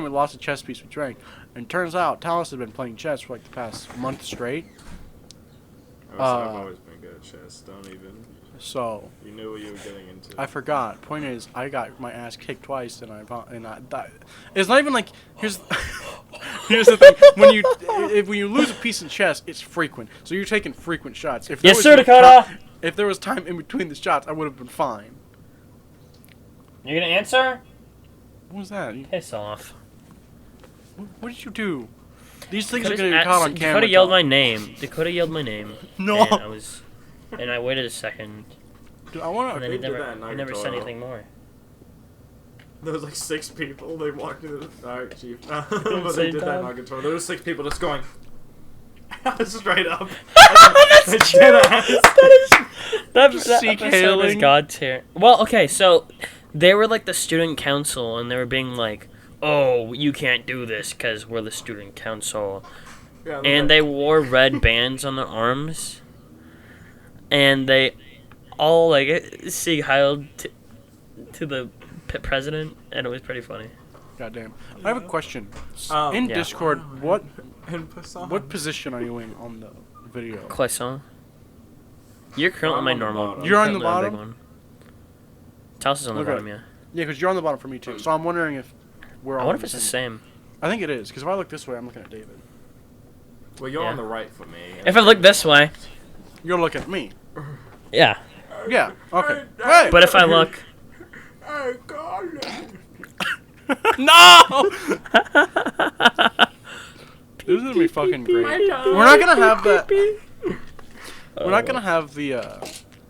lost a chess piece, we drank. And it turns out, Talos had been playing chess for like the past month straight. I've always been good at chess. Don't even. So, You knew what you were getting into. I forgot. Point is, I got my ass kicked twice, and I died. It's not even like here's the thing. When you lose a piece in chess, it's frequent. So you're taking frequent shots. If there Yes, was sir, no Dakota. if there was time in between the shots, I would have been fine. You gonna answer? What was that? Piss off. What did you do? These things are Dakota's gonna be at- caught on camera. Dakota yelled my Tom. name. Dakota yelled my name. No. And I waited a second. Dude, I want And to. then he did never, that he never said Nagatoro. anything more. There was like 6 people. They walked into the Alright, Chief. But they same did that time? Nagatoro. There was 6 people just going straight up. That's true. That Seek episode was hailing. god tier. Well, okay, so they were like the student council, and they were being like, "Oh, you can't do this because we're the student council," Yeah, and they wore red bands on their arms, and they all like Sieg Heiled to the president, and it was pretty funny. Goddamn. I have a question. Um, In Yeah. Discord, what En passant. what position are you in on the video? Croissant. You're currently I'm my on the normal. bottom. You're on the currently big bottom? one. Talos is on the Okay. bottom, yeah. Yeah, because you're on the bottom for me too. So I'm wondering if we're all. I wonder on if it's the same. same. I think it is, because if I look this way, I'm looking at David. Well, you're Yeah. on the right for me. If I look this way, You're looking at me. yeah. Yeah. Okay. Hey. But if I look, Hey, God. No. This is gonna be fucking great. We're not gonna have that. We're not gonna have the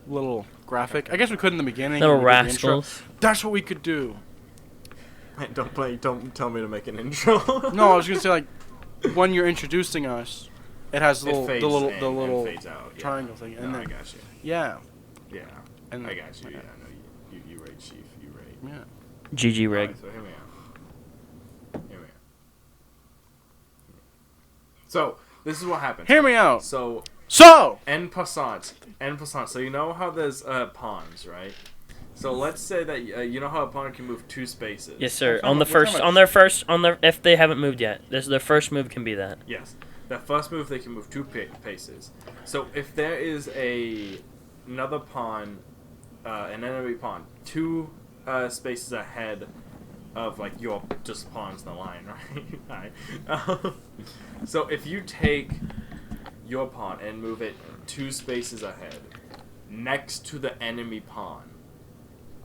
little graphic. I guess we could in the beginning. little when we did the intro. rascals. That's what we could do. Hey, don't tell me to make an intro. No, I was gonna say like when you're introducing us, it has the It little fades the little in the and little fades out, yeah. triangle thing, and No, I then got you. yeah, Yeah. and I got you. Yeah, no, you right right, Chief. You right. Yeah. GG rig. Alright, so hear me out. So this is what happens. Hear me out. So So. en passant. So you know how there's pawns, right? So let's say that you know how a pawn can move 2 spaces. Yes, sir. We're On the talking first, about- if they haven't moved yet, their first move can be that. Yes. That first move they can move 2 paces. So if there is another pawn, an enemy pawn, 2 spaces ahead of like your just pawns in the line, right? Alright. So if you take your pawn and move it 2 spaces ahead, next to the enemy pawn,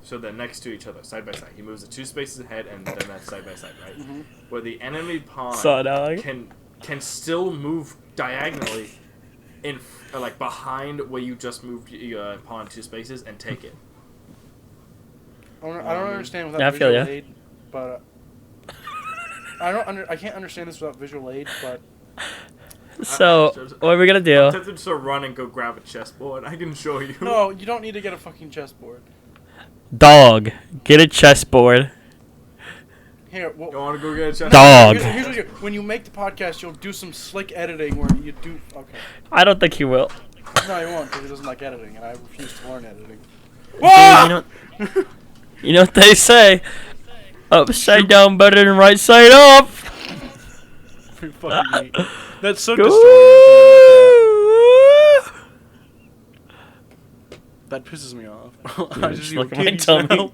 so they're next to each other, side by side. He moves it 2 spaces ahead, and then that's side by side, right? Mm-hmm. Where the enemy pawn Saw dog. can still move diagonally like behind where you just moved your pawn 2 spaces and take it. I don't understand Yeah, without I feel visual ya. aid, but I can't understand this without visual aid, but So what are we gonna I'm do? tempted to run and go grab a chessboard. I can show you. no, you don't need to get a fucking chessboard. Dog, get a chessboard. Here, You want to go get a chessboard? Dog. Here's what you do. When you make the podcast, you'll do some slick editing where you do. Okay. I don't think he will. No, you won't, because he doesn't like editing, and I refuse to learn editing. You know what they say? Upside down better than right side up. Pretty fucking neat. That's so Go. distorted. That pisses me off. Yeah, I just just look use at my kitties tummy. now.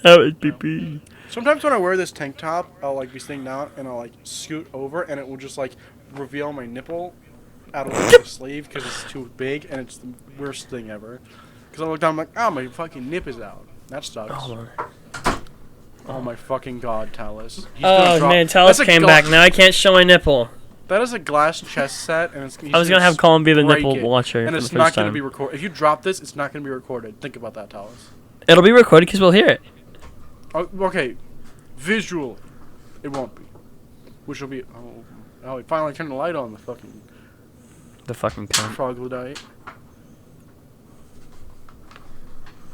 That was pee-pee. Sometimes when I wear this tank top, I'll like be sitting down and I'll like scoot over and it will just like reveal my nipple out of the sleeve because it's too big and it's the worst thing ever. Because I look down, I'm like, oh, my fucking nip is out. That sucks. Hold on. Oh my fucking god, Talus. He's gonna Oh drop- man, Talus That's a came gla- back. Now I can't show my nipple. That is a glass chess set, and it's. I was gonna have Colin be the break nipple it, watcher and for it's the not first gonna time. be recorded. If you drop this, it's not gonna be recorded. Think about that, Talus. It'll be recorded because we'll hear it. Oh, okay, visual, it won't be. Which will be. Oh, we finally turned the light on. The fucking The fucking cunt. troglodyte.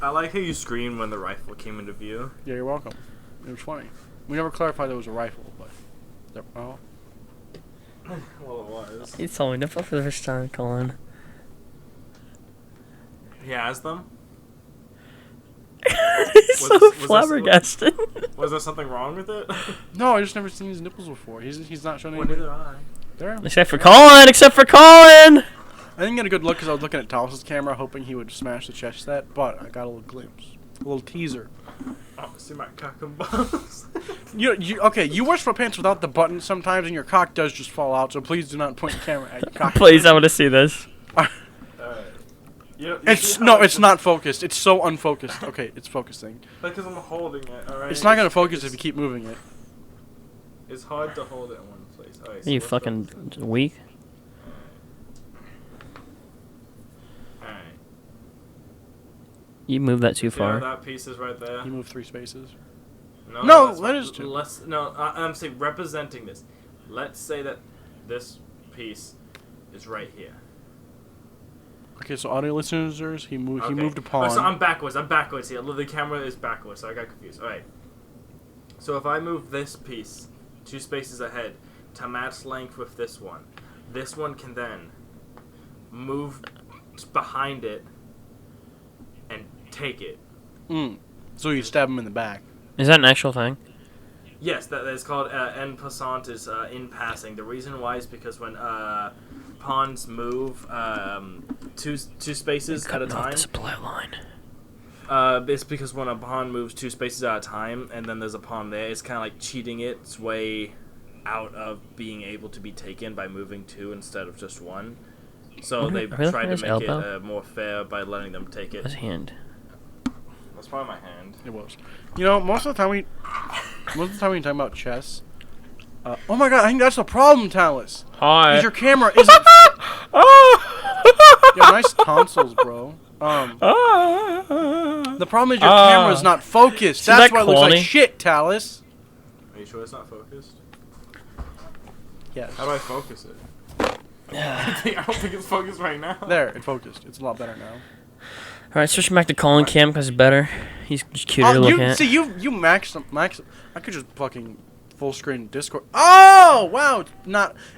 I like how you screamed when the rifle came into view. Yeah, you're welcome. It was funny. We never clarified that it was a rifle, but. Oh. Well, it was. You saw my nipple for the first time, Colin. He has them? He's so Was this- flabbergasted. Was there something wrong with it? No, I just never seen his nipples before. He's not showing Well, anybody. neither I. There. Except for Colin! Except for Colin! I didn't get a good look because I was looking at Talus's camera, hoping he would smash the chess set, but I got a little glimpse, a little teaser. Oh, see my cock and balls. Okay, you wear sweatpants without the button sometimes, and your cock does just fall out. So please do not point the camera at your cock. Please, I want to see this. Alright. It's not focused. It's so unfocused. Okay, it's focusing. Because I'm holding it, alright? It's not gonna focus if you keep moving it. It's hard to hold it in one place. Alright, Are you what's fucking that? weak? Alright. You moved that too Yeah, far. that piece is right there. You move 3 spaces. No, that's that fine. is 2. I'm saying representing this. Let's say that this piece is right here. Okay, so audio listeners, he moved. Okay. He moved a pawn. So I'm backwards here. The camera is backwards, so I got confused. Alright. So if I move this piece 2 spaces ahead to match length with this one can then move behind it and take it. So you stab him in the back. Is that an actual thing? Yes, that is called en passant, is in passing. The reason why is because when pawns move two spaces at a Cutting off time. the supply line. It's because when a pawn moves 2 spaces at a time, and then there's a pawn there, it's kind of like cheating its way out of being able to be taken by moving 2 instead of just 1. So Are we they've looking tried at to his make elbow? it more fair by letting them take it. His hand. That's probably my hand. It was. You know, most of the time we talk about chess. Oh my god, I think that's the problem, Talus. Hi. Because your camera isn't. You have nice tonsils, bro. The problem is your camera's not focused. See That's that why it looks like corny? shit, Talus. Are you sure it's not focused? Yes. How do I focus it? I don't think it's focused right now. There, it focused. It's a lot better now. right, switching back to Colin Cam because it's better. He's just cuter to look at. See, you max. I could just fucking full screen Discord. Oh wow!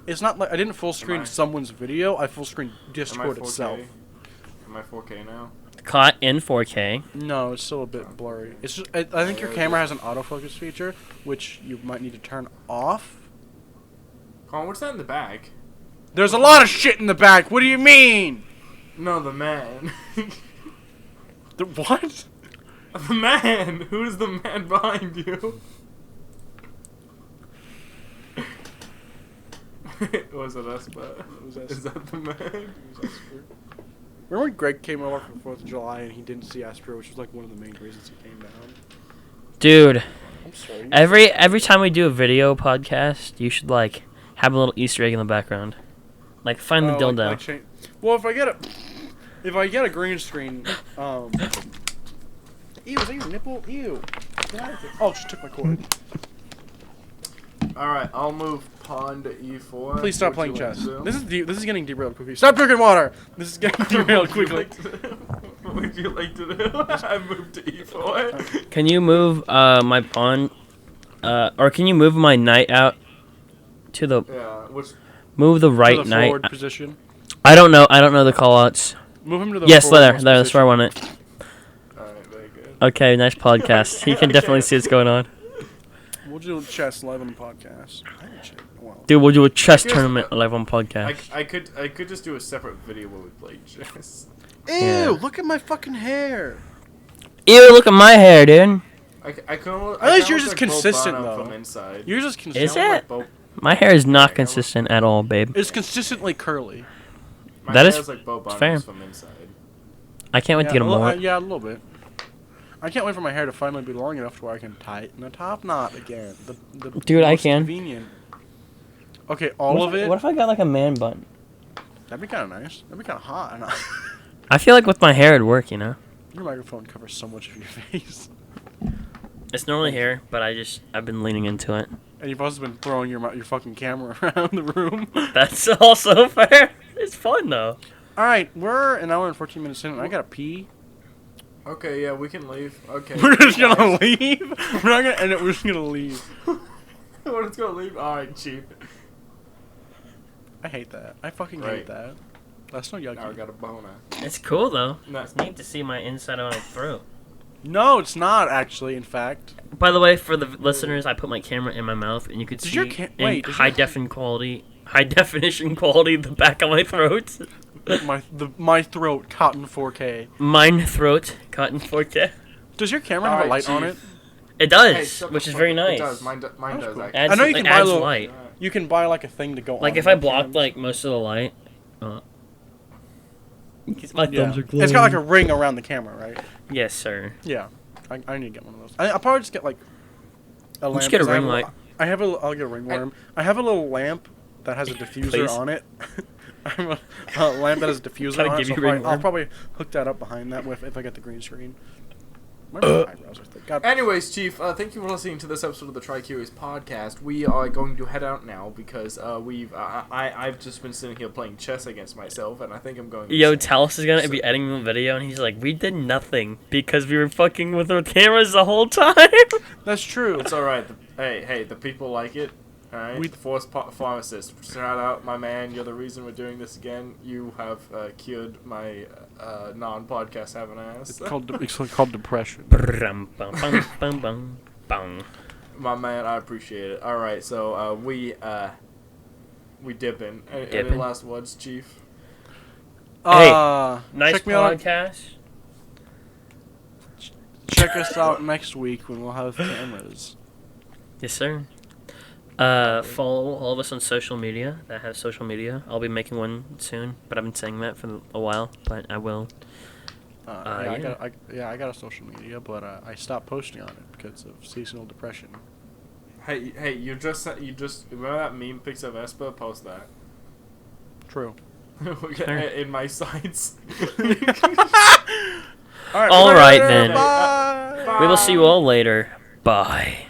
It's not like I didn't full screen someone's video. I full screen Discord itself. Am I 4K now? Caught in 4K. No, it's still a bit blurry. It's just I think your camera has an autofocus feature, which you might need to turn off. Colin, what's that in the back? There's a lot of shit in the back. What do you mean? No, the man. The what? The man. Who's the man behind you? Was it us, but is that the man? Remember when Greg came over for 4th of July and he didn't see Asper, which was like one of the main reasons he came down? Dude, I'm sorry. every time we do a video podcast, you should like have a little Easter egg in the background. Like find the dildo. Well, if I get a green screen, ew, is that your nipple? Ew. Get out of here. Oh, just took my cord. Alright, I'll move pawn to e4. Please stop playing chess. This is getting derailed quickly. Stop drinking water. This is getting derailed quickly. What would you like to do? I moved to e4. Can you move my pawn, or can you move my knight out to the? Yeah, Move the right to the knight. forward position. I don't know the callouts. Move him to the Yes, there. forward That's where I want it. Alright, very good. Okay, nice podcast. He can definitely see what's going on. We'll do chess live on the podcast. Well, Dude, we'll do a chess tournament live on podcast. I could just do a separate video where we play chess. ew! Yeah. Look at my fucking hair. Ew, look at my hair, dude. At least yours is consistent, though. From inside. Yours is consistent. Is it? My hair is not consistent at all, babe. It's consistently curly. My That hair is is like Bo fair. Burnham's from inside. I can't wait to get a mullet. Yeah, a little bit. I can't wait for my hair to finally be long enough to where I can tighten the top knot again. The Dude, I most can. Convenient. Okay, all of it. What if I got like a man bun? That'd be kind of nice. That'd be kind of hot. I feel like with my hair it'd work, you know? Your microphone covers so much of your face. It's normally hair, but I've been leaning into it. And you've also been throwing your fucking camera around the room. That's also fair. It's fun though. All right, we're an hour and 14 minutes in, and I gotta pee. Okay, yeah, we can leave. Okay. We're just gonna leave. We're not gonna end it. We're just gonna leave. We're just gonna leave. All right, cheap. I hate that. I fucking hate that. That's no yucky. Now I got a boner. It's cool though. Nice. It's neat to see my inside of my throat. No, it's not actually. In fact. By the way, for the listeners, I put my camera in my mouth, and you could see in high definition quality the back of my throat. my throat caught in 4K. Mine throat caught in 4K. Does your camera have a light on it? It does, which is very nice. It does. Mine does cool. actually. Adds, I know you can buy adds little- light. You can buy like a thing to go on. Like if I blocked like most of the light, my thumbs are glowing. It's got like a ring around the camera, right? Yes, sir. Yeah, I need to get one of those. I'll probably just get like a lamp. Just get a 'cause ring light. I'll get a ringworm. I have a little lamp that has a diffuser Please. on it. I have a lamp that has a diffuser Gotta on it. give So you I'll ringworm. probably hook that up behind that if I get the green screen. My eyebrows are thick. God. Anyways, Chief, thank you for listening to this episode of the Tri-Curious podcast. We are going to head out now because I've just been sitting here playing chess against myself, and I think I'm going to... Yo, Talos is gonna be editing the video, and he's like, "We did nothing because we were fucking with our cameras the whole time." That's true. It's alright. Hey, the people like it. Alright, the Force Pharmacist. Shout out, my man. You're the reason we're doing this again. You have cured my non-podcast having ass. It's called depression. My man, I appreciate it. Alright, so we dipping. Any Dipping? last words, Chief? Nice check me out. podcast. Check us out next week when we'll have cameras. Yes, sir. Follow all of us on social media that have social media. I'll be making one soon, but I've been saying that for a while, but I will. I got a social media, but I stopped posting on it because of seasonal depression. Hey, you just remember that meme pics of Espa? Post that. True. In my sights. All right then. Bye. We will see you all later. Bye.